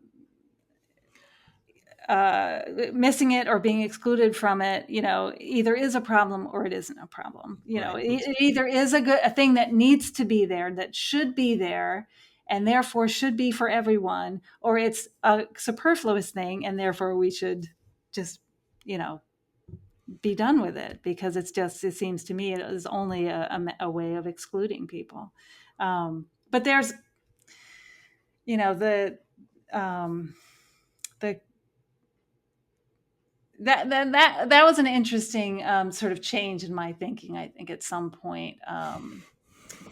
Missing it or being excluded from it, either is a problem or it isn't a problem. Right. It either is a thing that needs to be there, that should be there, and therefore should be for everyone, or it's a superfluous thing, and therefore we should just, be done with it, because it seems to me it is only a way of excluding people. But there's, the um, the that was an interesting sort of change in my thinking. I think at some point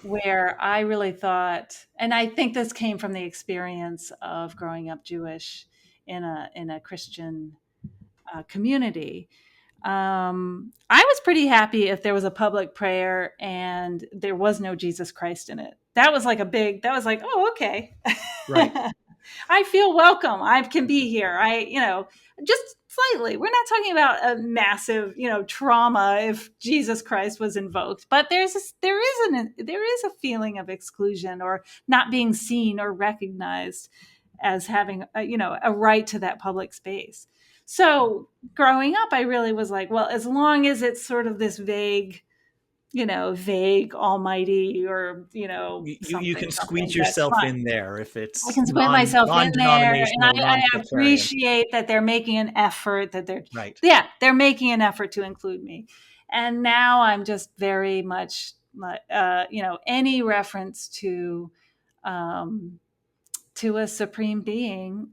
where I really thought, and I think this came from the experience of growing up Jewish in a Christian community. I was pretty happy if there was a public prayer and there was no Jesus Christ in it. That was like that was like, oh, okay. Right. I feel welcome. I can be here. Just slightly. We're not talking about a massive, trauma if Jesus Christ was invoked, but there is a feeling of exclusion or not being seen or recognized as having a right to that public space. So growing up, I really was like, well, as long as it's sort of this vague almighty or You can something, squeeze that's yourself fine. in there if I it's can put myself in there, and non-denominational, I non-sectarian. appreciate that they're making an effort, Right. they're making an effort to include me. And now I'm just very much like, any reference um, to a supreme being,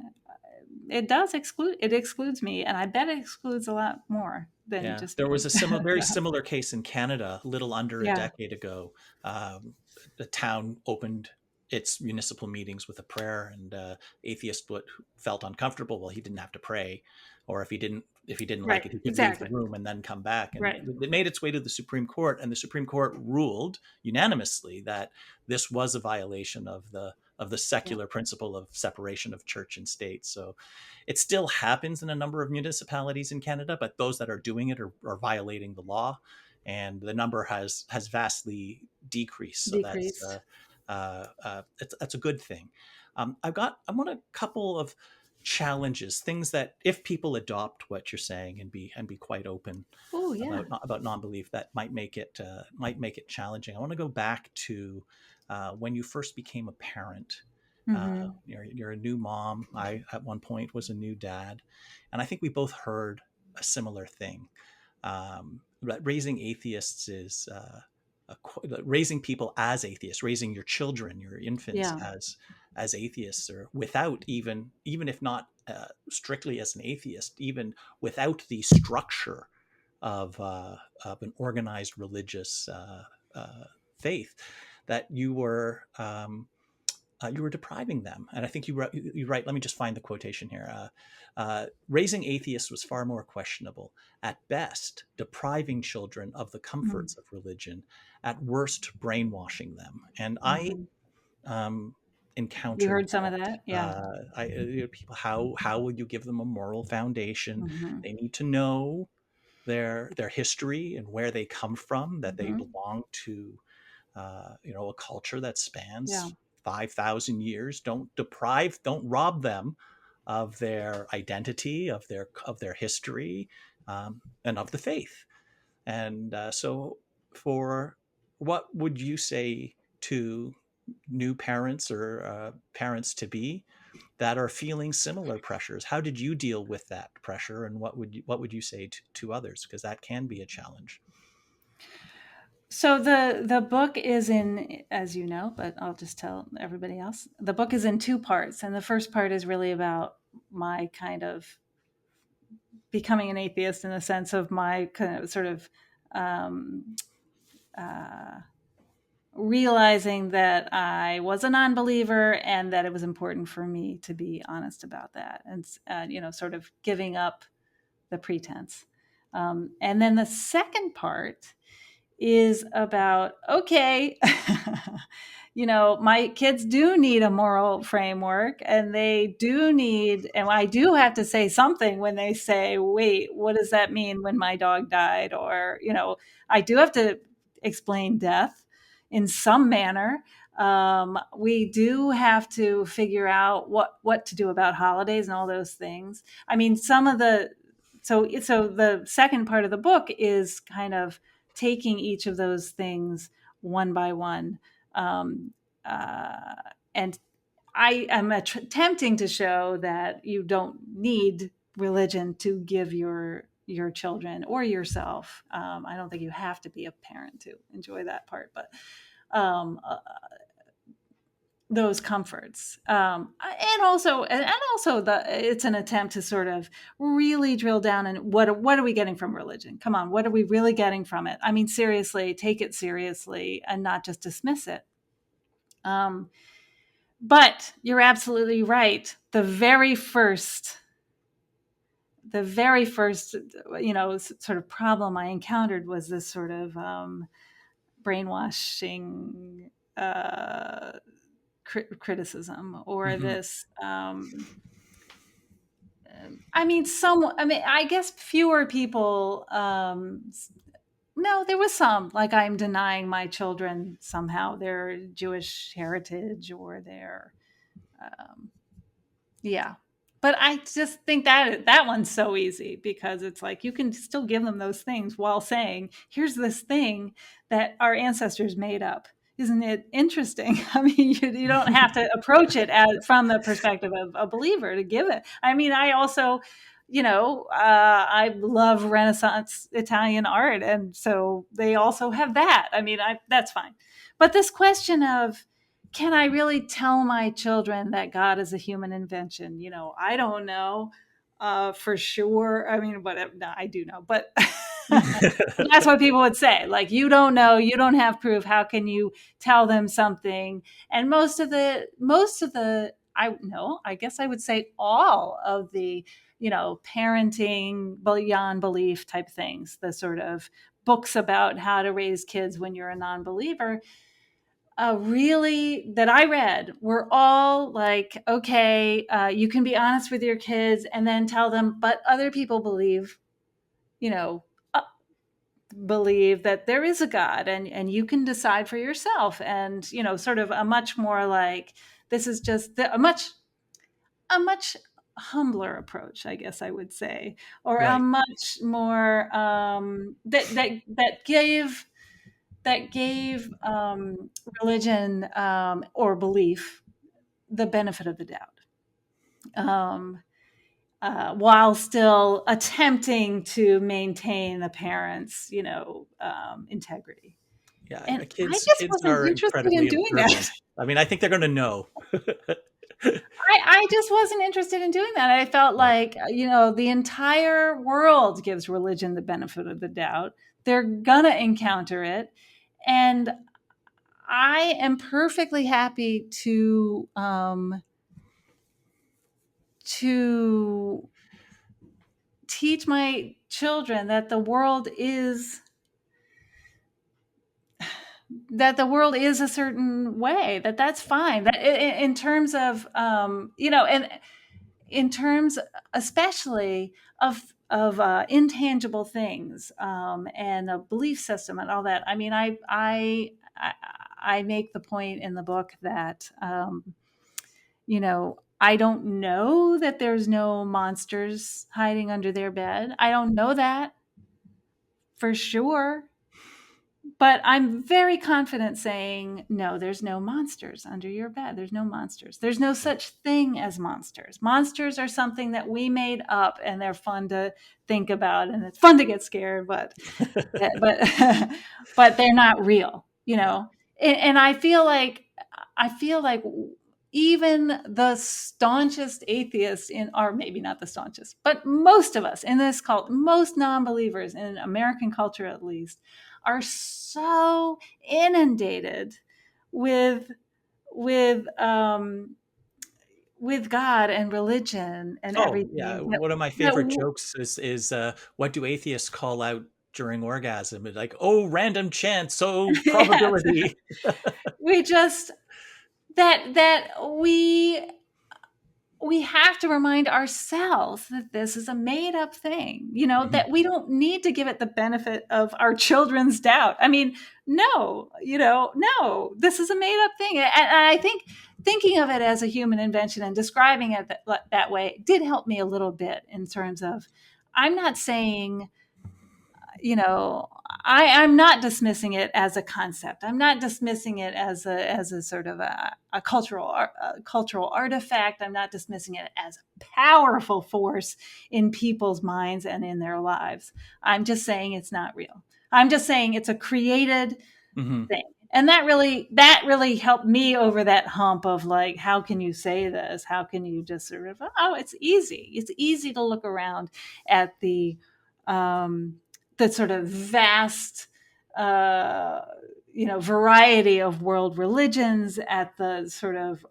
it excludes me, and I bet it excludes a lot more than Yeah, just there was me. a very similar case in Canada a little under a Yeah, decade ago. The town opened its municipal meetings with a prayer, and atheist felt uncomfortable. Well, he didn't have to pray, or if he didn't like right, it, he could leave the exactly, room and then come back. And right, it made its way to the Supreme Court, and the Supreme Court ruled unanimously that this was a violation of the yeah, secular principle of separation of church and state. So it still happens in a number of municipalities in Canada, but those that are doing it are violating the law, and the number has vastly decreased. So decreased. that's a good thing. I want a couple of challenges, things that if people adopt what you're saying and be quite open Oh yeah. about non-belief, that might make it challenging. I want to go back to when you first became a parent. Mm-hmm. You're a new mom. I at one point was a new dad, and I think we both heard a similar thing. That raising atheists is raising people as atheists, raising your children, your infants Yeah. as atheists, or without even if not strictly as an atheist, even without the structure of an organized religious faith, that you were depriving them. And I think you right. Let me just find the quotation here. Raising atheists was far more questionable. At best, depriving children of the comforts of religion. At worst, brainwashing them. And I Mm-hmm. You encountered heard some of that? that. Yeah. People, how will you give them a moral foundation? Mm-hmm. They need to know their history and where they come from. That they Mm-hmm. belong to a culture that Yeah. spans 5,000 years. Don't rob them of their identity, of their history, and of the faith. And so, for what would you say to new parents or parents to be that are feeling similar pressures? How did you deal with that pressure, and what would you say to others? Because that can be a challenge. So the book is in, as you know, but I'll just tell everybody else. The book is in two parts, and the first part is really about my kind of becoming an atheist in the sense of my kind of sort of um, uh, realizing that I was a non-believer and that it was important for me to be honest about that, and sort of giving up the pretense. And then the second part is about, okay, my kids do need a moral framework, and I do have to say something when they say, wait, what does that mean when my dog died? Or, I do have to explain death in some manner. We do have to figure out what to do about holidays and all those things. I mean, so the second part of the book is kind of taking each of those things one by one. Um, uh, and I am attempting to show that you don't need religion to give your children or yourself. I don't think you have to be a parent to enjoy that part, but um, uh, those comforts. And also it's an attempt to sort of really drill down and what are we getting from religion? Come on, what are we really getting from it? I mean, seriously, take it seriously and not just dismiss it. But you're absolutely right. The very first, sort of problem I encountered was this sort of brainwashing criticism, or Mm-hmm. this. I guess fewer people. No, there was some, like, I'm denying my children somehow their Jewish heritage or their, um, yeah. But I just think that one's so easy, because it's like you can still give them those things while saying, here's this thing that our ancestors made up. Isn't it interesting? I mean, you don't have to approach it from the perspective of a believer to give it. I mean, I also, I love Renaissance Italian art. And so they also have that. I mean, that's fine. But this question of, can I really tell my children that God is a human invention? I don't know for sure. I mean, whatever. No, I do know, but that's what people would say. Like, you don't know, you don't have proof. How can you tell them something? And I guess I would say all of the, parenting beyond belief type things, the sort of books about how to raise kids when you're a non-believer, really, that I read, were all like, okay, you can be honest with your kids and then tell them, but other people you know, uh, believe that there is a God, and you can decide for yourself. And, sort of a much more like, this is just a much humbler approach, I guess I would say, or a Right. much more, that gave religion, or belief, the benefit of the doubt, um, while still attempting to maintain the parents' integrity. Yeah. And I just Kids wasn't are interested in incredibly doing that. observant. I mean, I think they're going to know. I just wasn't interested in doing that. I felt Right. like, the entire world gives religion the benefit of the doubt. They're going to encounter it. And I am perfectly happy to teach my children that the world is a certain way, that's fine, that in terms of, and in terms especially of intangible things, and a belief system and all that. I mean, I make the point in the book that, I don't know that there's no monsters hiding under their bed. I don't know that for sure. But I'm very confident saying, no, there's no monsters under your bed. There's no monsters. There's no Right. such thing as monsters. Monsters are something that we made up, and they're fun to think about, and it's fun to get scared, but but they're not real, Yeah. And I feel like even the staunchest atheists or maybe not the staunchest, but most of us in this cult, most non-believers in American culture at least, are so inundated with with um with God and religion and Oh, yeah. everything, One of my favorite jokes is what do atheists call out during orgasm? It's like, oh, random chance, oh, yes, probability. we just that we have to remind ourselves that this is a made up thing, Mhm. that we don't need to give it the benefit of our children's doubt. I mean, no, no, this is a made up thing. And I think thinking of it as a human invention and describing it that way did help me a little bit, in terms of, I'm not saying, I'm not dismissing it as a concept. I'm not dismissing it as a sort of a cultural artifact. I'm not dismissing it as a powerful force in people's minds and in their lives. I'm just saying it's not real. I'm just saying it's a created Mhm. thing. and that really helped me over that hump of like, how can you say this? How can you just sort of, oh, it's easy to look around at the sort of vast variety of world religions, at the sort of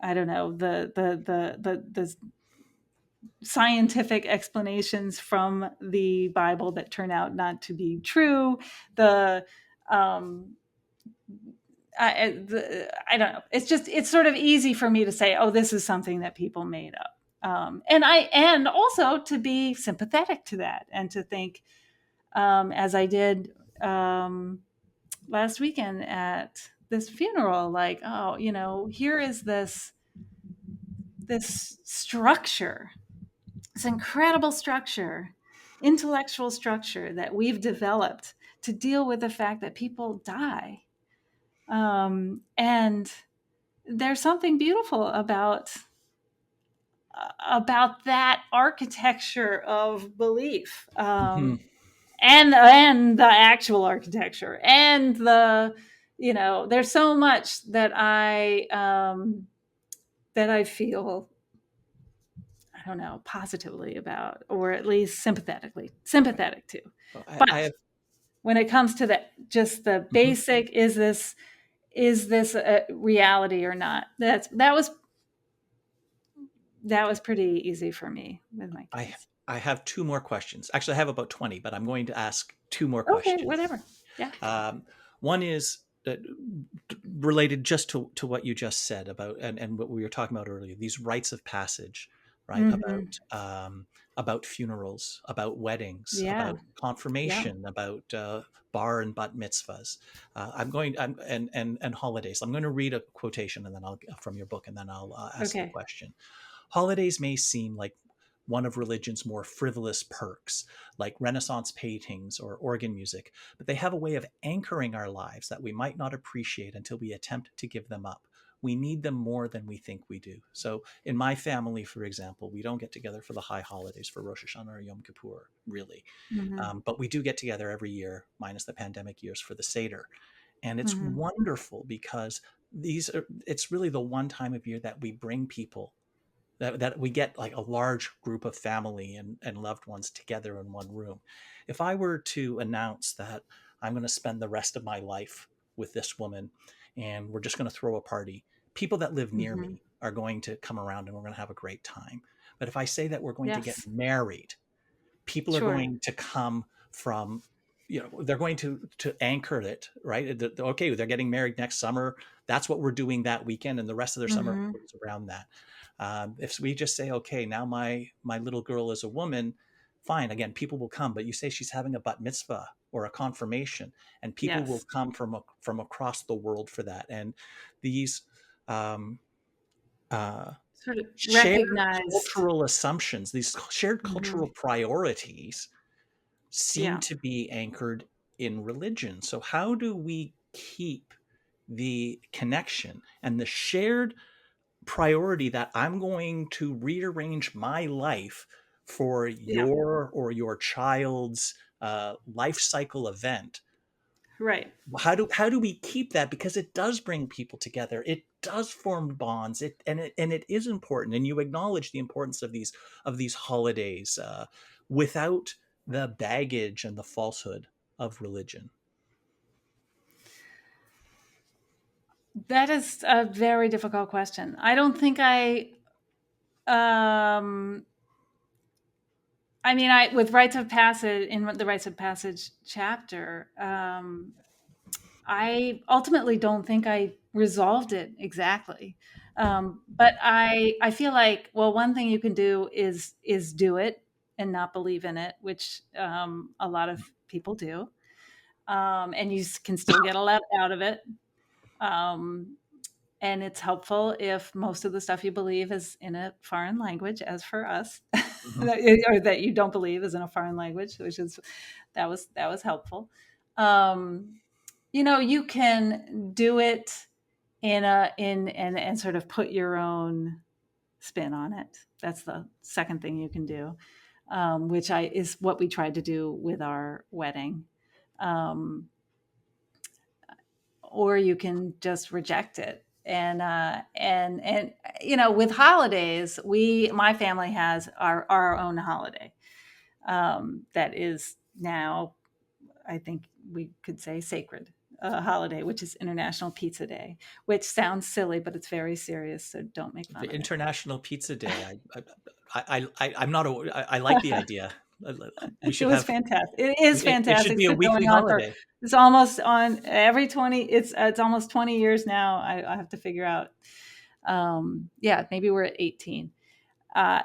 I don't know, the scientific explanations from the Bible that turn out not to be true. The I don't know. It's sort of easy for me to say, oh, this is something that people made up. And also to be sympathetic to that, and to think, as I did last weekend at this funeral, like, oh, here is this structure, this incredible structure, intellectual structure that we've developed to deal with the fact that people die. And there's something beautiful about that architecture of belief, and the actual architecture, and there's so much that I feel, I don't know, positively about, or at least sympathetic to. Well, I But have. when it comes to just the Mhm. basic, is this a reality or not? That was pretty easy for me with my I kids. I have two more questions. Actually, I have about 20, but I'm going to ask two more Okay, questions. whatever. Yeah. One is related just to what you just said about, and what we were talking about earlier, these rites of passage, right? Mm-hmm. About funerals, about weddings, Yeah. about Yeah. confirmation, about bar and bat mitzvahs. And holidays. I'm going to read a quotation, and then I'll from your book, and then I'll ask the Okay. question. Holidays may seem like one of religion's more frivolous perks, like Renaissance paintings or organ music, but they have a way of anchoring our lives that we might not appreciate until we attempt to give them up. We need them more than we think we do. So, in my family, for example, we don't get together for the high holidays, for Rosh Hashanah or Yom Kippur, really. Mm-hmm. But we do get together every year, minus the pandemic years, for the Seder. And it's Mm-hmm. wonderful because it's really the one time of year that we bring people, that we get like a large group of family and loved ones together in one room. If I were to announce that I'm going to spend the rest of my life with this woman and we're just going to throw a party, people that live near Mm-hmm. me are going to come around and we're going to have a great time. But if I say that we're going to get Yes. married, people are Sure. going to come from, they're going to anchor it, right? Okay, they're getting married next summer, that's what we're doing that weekend, and the rest of their summer Mm-hmm. is around that. If we just say, okay, now my little girl is a woman, fine, again, people will come. But you say she's having a bat mitzvah or a confirmation, and people will Yes. come from across the world for that. And these um, uh, Sort of shared recognized. cultural assumptions, these shared Mm-hmm. cultural priorities seem Yeah. to be anchored in religion. So, how do we keep the connection and the shared priority that I'm going to rearrange my life for Yeah. your child's life cycle event? Right. How do we keep that, because it does bring people together, it does form bonds, it is important, and you acknowledge the importance of these holidays without the baggage and the falsehood of religion. That is a very difficult question. I don't think um I with rites of passage, in the rites of passage chapter, I ultimately don't think I resolved it exactly. But I feel like, well, one thing you can do is do it and not believe in it, which a lot of people do, and you can still get a lot out of it. Um, and it's helpful if most of the stuff you believe is in a foreign language, as for us, Mhm. or that you don't believe is in a foreign language, which is that was helpful. Um, you can do it and sort of put your own spin on it. That's the second thing you can do. which is what we tried to do with our wedding. Um, or you can just reject it. And with holidays, my family has our own holiday that is now, I think we could say, sacred holiday, which is International Pizza Day, which sounds silly, but it's very serious. So don't make fun The of it. International Pizza Day. I'm not. I like the idea. We It should was have. fantastic. It is It should fantastic. be It's a been weekly going on for, holiday. it's almost on every 20, it's almost 20 years now. I have to figure out. Yeah, maybe we're at 18.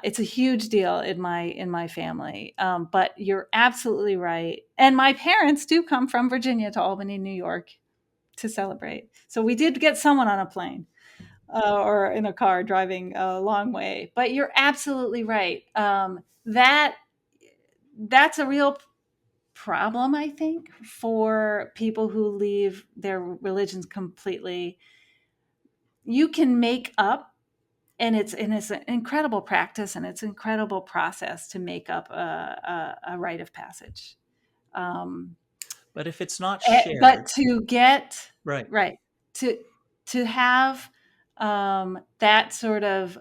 It's a huge deal in my family. But you're absolutely right. And my parents do come from Virginia to Albany, New York to celebrate. So we did get someone on a plane or in a car driving a long way. But you're absolutely right. That's a real problem, I think, for people who leave their religions completely. You can make up, and it's an incredible practice, and it's an incredible process to make up a rite of passage. Um, But if it's not but shared, to get right? right to to have that sort of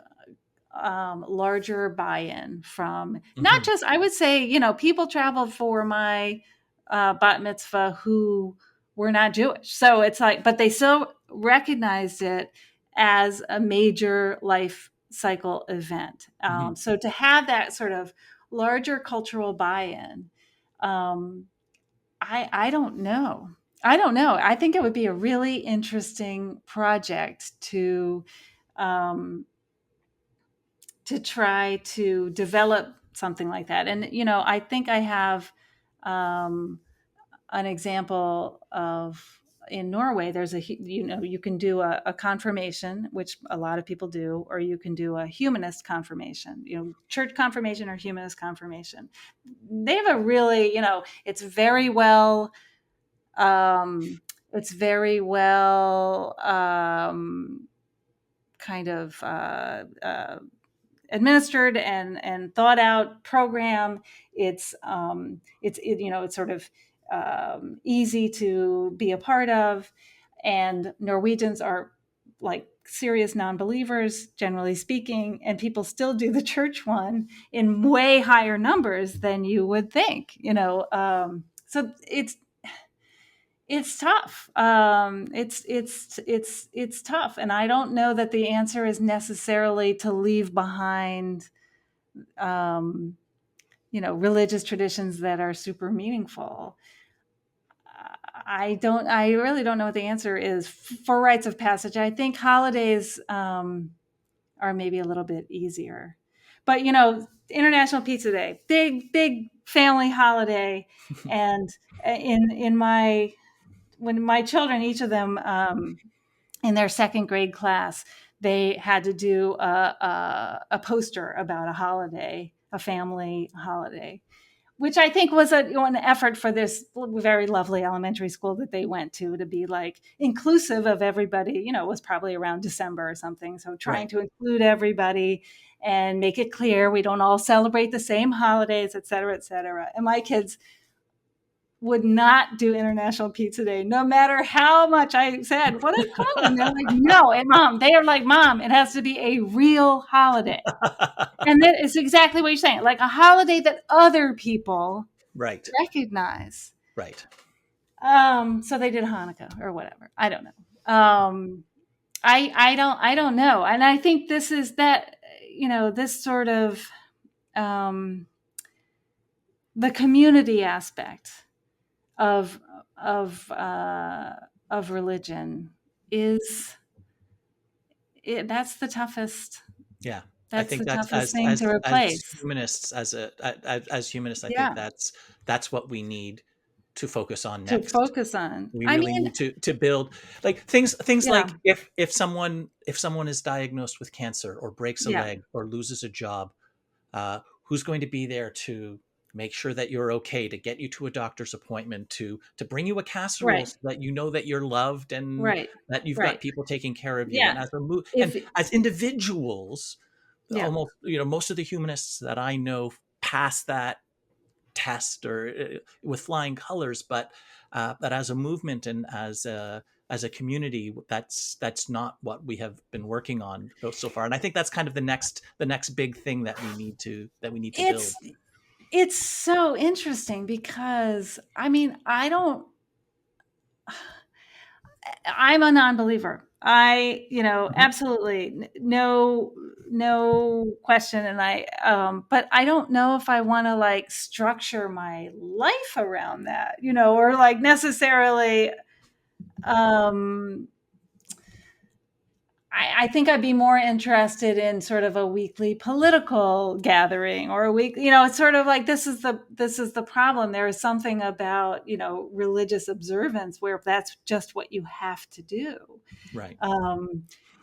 larger buy-in from not Hmm. just, I would say, people traveled for my bat mitzvah who were not Jewish. So it's like, but they still recognized it as a major life cycle event. Hmm. So to have that sort of larger cultural buy-in, um, I don't know. I don't know. I think it would be a really interesting project um, to try to develop something like that. And I think I have um, an example of, in Norway. There's you can do a confirmation, which a lot of people do, or you can do a humanist confirmation. Church confirmation or humanist confirmation. They have a really, it's very well. It's very well kind of administered and thought out program. It's sort of easy to be a part of, and Norwegians are like serious non-believers, generally speaking, and people still do the church one in way higher numbers than you would think. So it's tough. It's tough, and I don't know that the answer is necessarily to leave behind, um, religious traditions that are super meaningful. I really don't know what the answer is for rites of passage. I think holidays are maybe a little bit easier, but International Pizza Day, big family holiday, and in my when my children, each of them, in their second grade class, they had to do a poster about a holiday, a family holiday, which I think was an effort for this very lovely elementary school that they went to be like inclusive of everybody. It was probably around December or something. So trying Right. to include everybody and make it clear we don't all celebrate the same holidays, et cetera, et cetera. And my kids would not do International Pizza Day, no matter how much I said, what is calling? They're like, no. And they are like, Mom, it has to be a real holiday. And that is exactly what you're saying, like a holiday that other people Right. recognize. Right. So they did Hanukkah or whatever. I don't know. I don't know. And I think this is that, this sort of the community aspect of of uh, of religion is that's the toughest. Yeah. I That's think the that's toughest thing to replace. humanists, as humanists, I think Yeah, that's what we need to focus on to next. focus on. We I really mean, need to build like things yeah, like if someone is diagnosed with cancer or breaks a yeah, leg or loses a job, who's going to be there to make sure that you're okay, to get you to a doctor's appointment, to bring you a casserole right, so that you know that you're loved and right, that you've got right. people taking care of you. Yeah, And if as individuals, yeah, almost most of the humanists that I know pass that test or with flying colors, but as a movement and as a community, that's not what we have been working on so far. And I think that's kind of the next big thing that we need to build. It's so interesting because I mean, I'm a non-believer. Absolutely no question. And but I don't know if I want to like structure my life around that, or like necessarily, I think I'd be more interested in sort of a weekly political gathering or a week, it's sort of like, this is the problem. There is something about, religious observance where that's just what you have to do. Right.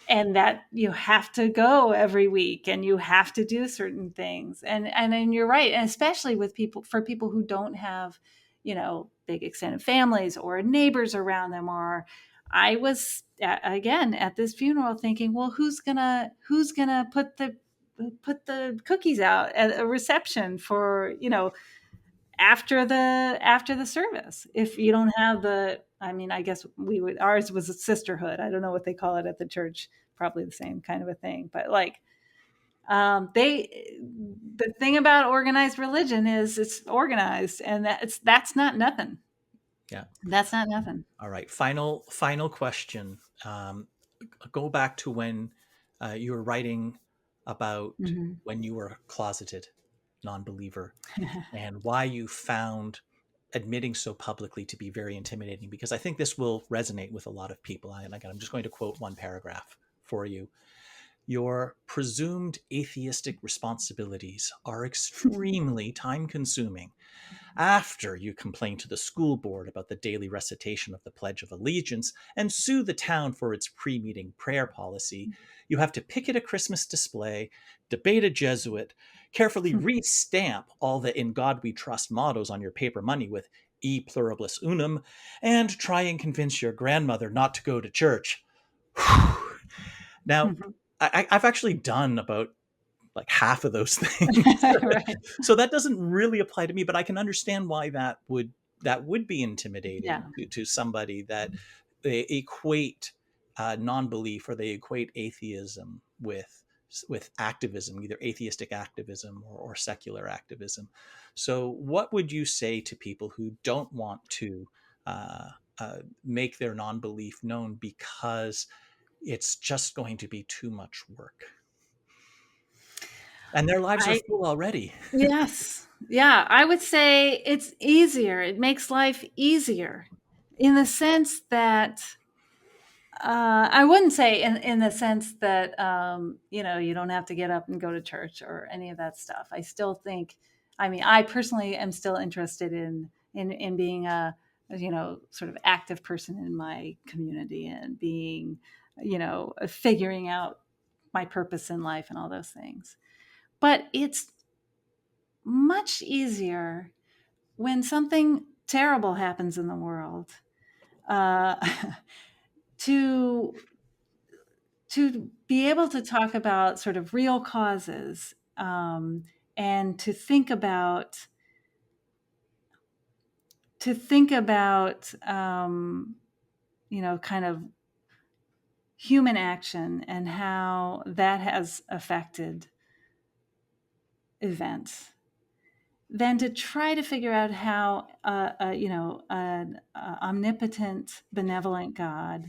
And that you have to go every week and you have to do certain things. And you're right. And especially for people who don't have, big extended families or neighbors around them. Or I was again at this funeral thinking, well, who's gonna put the cookies out at a reception for, after the service, if you don't have I guess ours was a sisterhood. I don't know what they call it at the church, probably the same kind of a thing. But like, the thing about organized religion is it's organized, and that's not nothing. Yeah. That's not nothing. All right. Final question. Go back to when you were writing about when you were a closeted non-believer and why you found admitting so publicly to be very intimidating, because I think this will resonate with a lot of people. And again, I'm just going to quote one paragraph for you. Your presumed atheistic responsibilities are extremely time consuming. After you complain to the school board about the daily recitation of the Pledge of Allegiance and sue the town for its pre-meeting prayer policy, you have to picket a Christmas display, debate a Jesuit, carefully re-stamp all the "In God We Trust" mottos on your paper money with "E pluribus unum," and try and convince your grandmother not to go to church. Now, I've actually done about like half of those things. Right. So that doesn't really apply to me, but I can understand why that would be Yeah. intimidating to somebody that they equate non-belief, or they equate atheism with activism, either atheistic activism or secular activism. So what would you say to people who don't want to make their non-belief known because it's just going to be too much work? And their lives are I full already. Yes. Yeah, I would say it's easier. It makes life easier in the sense that, I wouldn't say in the sense that, you don't have to get up and go to church or any of that stuff. I still think, I personally am still interested in being a, sort of active person in my community and being, figuring out my purpose in life and all those things. But it's much easier when something terrible happens in the world, uh, to be able to talk about sort of real causes, and to think about kind of human action and how that has affected events, than to try to figure out how an omnipotent, benevolent God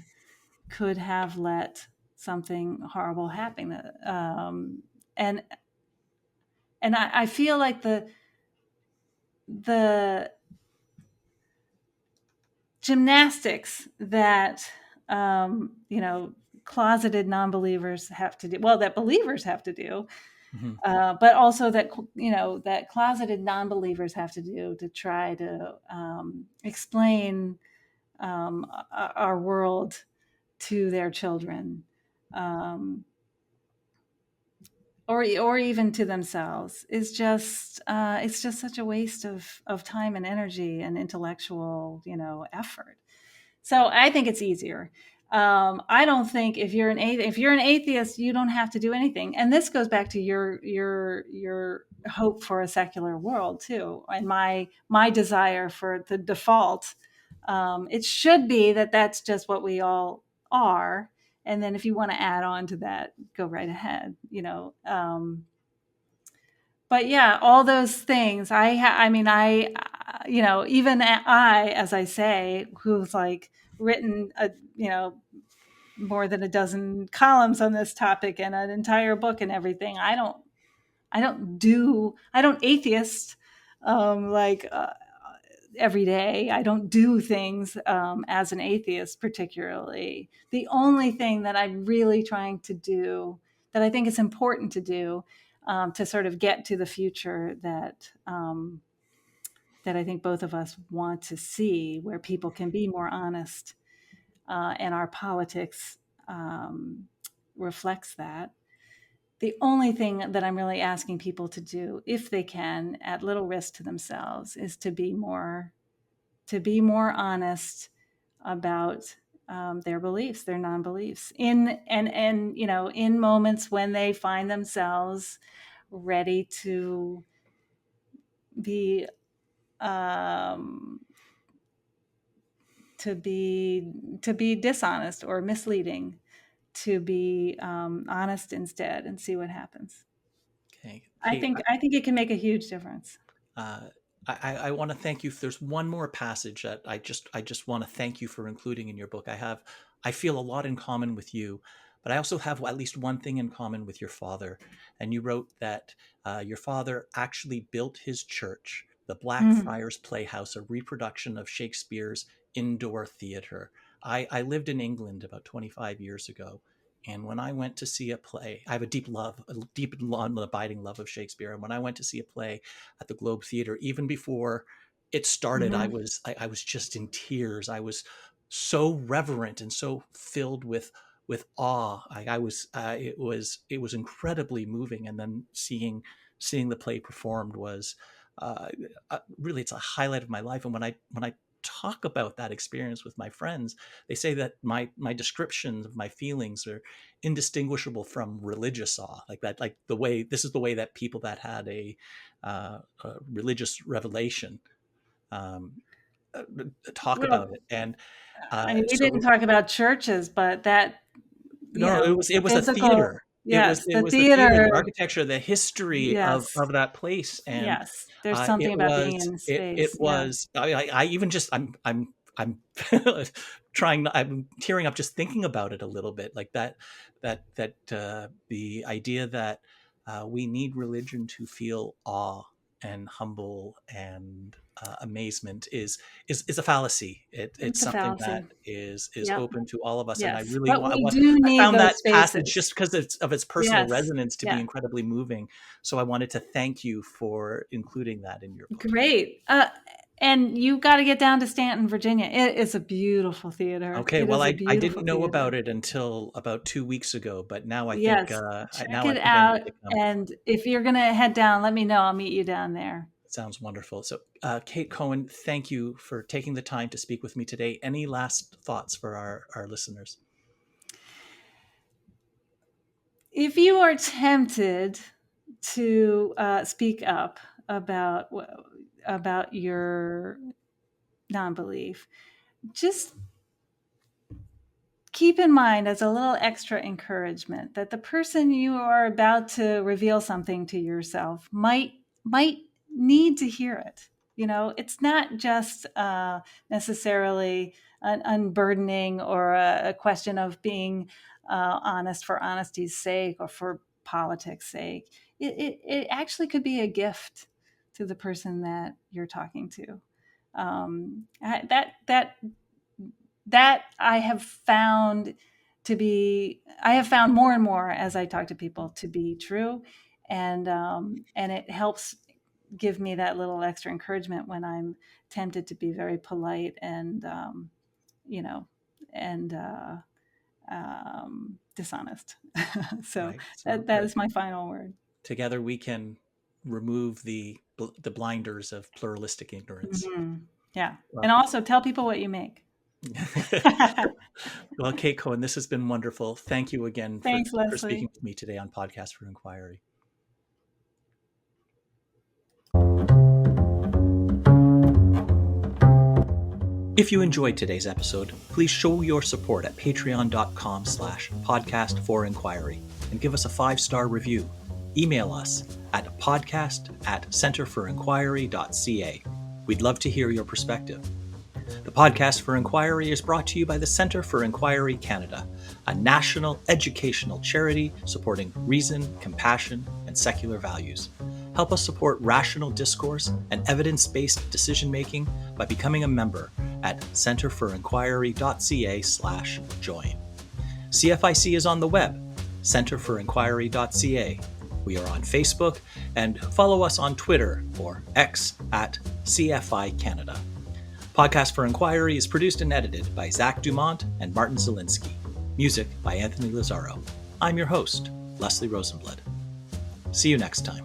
could have let something horrible happen. And I feel like the gymnastics that, closeted non-believers have to do, well, that believers have to do, but also that that closeted non-believers have to do to try to explain our world to their children, or even to themselves, is just it's just such a waste of time and energy and intellectual effort. So I think it's easier. I don't think if you're an atheist, you don't have to do anything. And this goes back to your hope for a secular world too, and my desire for the default. It should be that that's just what we all are, and then if you want to add on to that, go right ahead. But yeah, all those things. I mean, even I, as I say, who's like written more than a dozen columns on this topic and an entire book and everything. I don't atheist like every day. I don't do things as an atheist particularly. The only thing that I'm really trying to do, that I think is important to do, to sort of get to the future that I think both of us want to see, where people can be more honest, and our politics reflects that. The only thing that I'm really asking people to do, if they can, at little risk to themselves, is to be more honest about their beliefs, their non-beliefs, in moments when they find themselves ready be um, to be dishonest or misleading, to be honest instead, and see what happens. Okay, I Kate. think it can make a huge difference. Uh, I want to thank you. There's one more passage that I just want to thank you for including in your book. I feel a lot in common with you, but I also have at least one thing in common with your father. And you wrote that your father actually built his church, the Mm. Blackfriars Playhouse, a reproduction of Shakespeare's indoor theater. I lived in England about 25 years ago. And when I went to see a play, I have a deep and abiding love of Shakespeare. And when I went to see a play at the Globe Theater, even before it started, Mm-hmm. I was just in tears. I was so reverent and so filled with awe. It was incredibly moving. And then seeing the play performed was uh, really, it's a highlight of my life. And when I talk about that experience with my friends, they say that my descriptions of my feelings are indistinguishable from religious awe, like that, like the way this is the way that people that had a religious revelation um, uh, talk about Well, it. And I mean, we didn't so talk about churches, but that, no, the it was a physical, theater. yes, It the was the theater, the theater, architecture, the history yes, of that place, and yes. There's something about being in it space. Yeah. was. I even just I'm I'm tearing up just thinking about it a little bit, like the idea that we need religion to feel awe and humble and amazement is a fallacy. It's It's a something that fallacy. is Yep. open to all of us, and I Yes. really But we want. do I need found those that passage spaces. just because of its personal Yes. resonance to be Yeah. incredibly moving. So I wanted to thank you for including that in your book. Great. And you got to get down to Stanton, Virginia. It is a beautiful theater. Okay, It well, is a I beautiful didn't know theater. about it until about 2 weeks ago, but now Yes. Check now I it think I need out. to come. And if you're going to head down, let me know. I'll meet you down there. Sounds wonderful. So, Kate Cohen, thank you for taking the time to speak with me today. Any last thoughts for our listeners? If you are tempted to speak up about your non-belief, just keep in mind, as a little extra encouragement, that the person you are about to reveal something to yourself might need to hear it. It's not just necessarily an unburdening or a question of being honest for honesty's sake or for politics' sake. It actually could be a gift to the person that you're talking to. That I have found I have found more and more as I talk to people to be true, and it helps give me that little extra encouragement when I'm tempted to be very polite and you know and dishonest. So Right. So that is my final word. together we can remove the blinders of pluralistic ignorance. Mhm. Yeah, and Well, also tell people what you make. Well, Kate Cohen, this has been wonderful. Thank you again Thanks, for Leslie. speaking with me today on Podcast for Inquiry. If you enjoyed today's episode, please show your support at patreon.com/podcast4inquiry and give us a 5-star review. Email us at podcast@centerforinquiry.ca. We'd love to hear your perspective. The Podcast for Inquiry is brought to you by the Centre for Inquiry Canada, a national educational charity supporting reason, compassion, and secular values. Help us support rational discourse and evidence-based decision-making by becoming a member at centerforinquiry.ca/join. CFIC is on the web, centerforinquiry.ca. We are on Facebook, and follow us on Twitter or X at CFI Canada. Podcast for Inquiry is produced and edited by Zach Dumont and Martin Zielinski. Music by Anthony Lazzaro. I'm your host, Leslie Rosenblood. See you next time.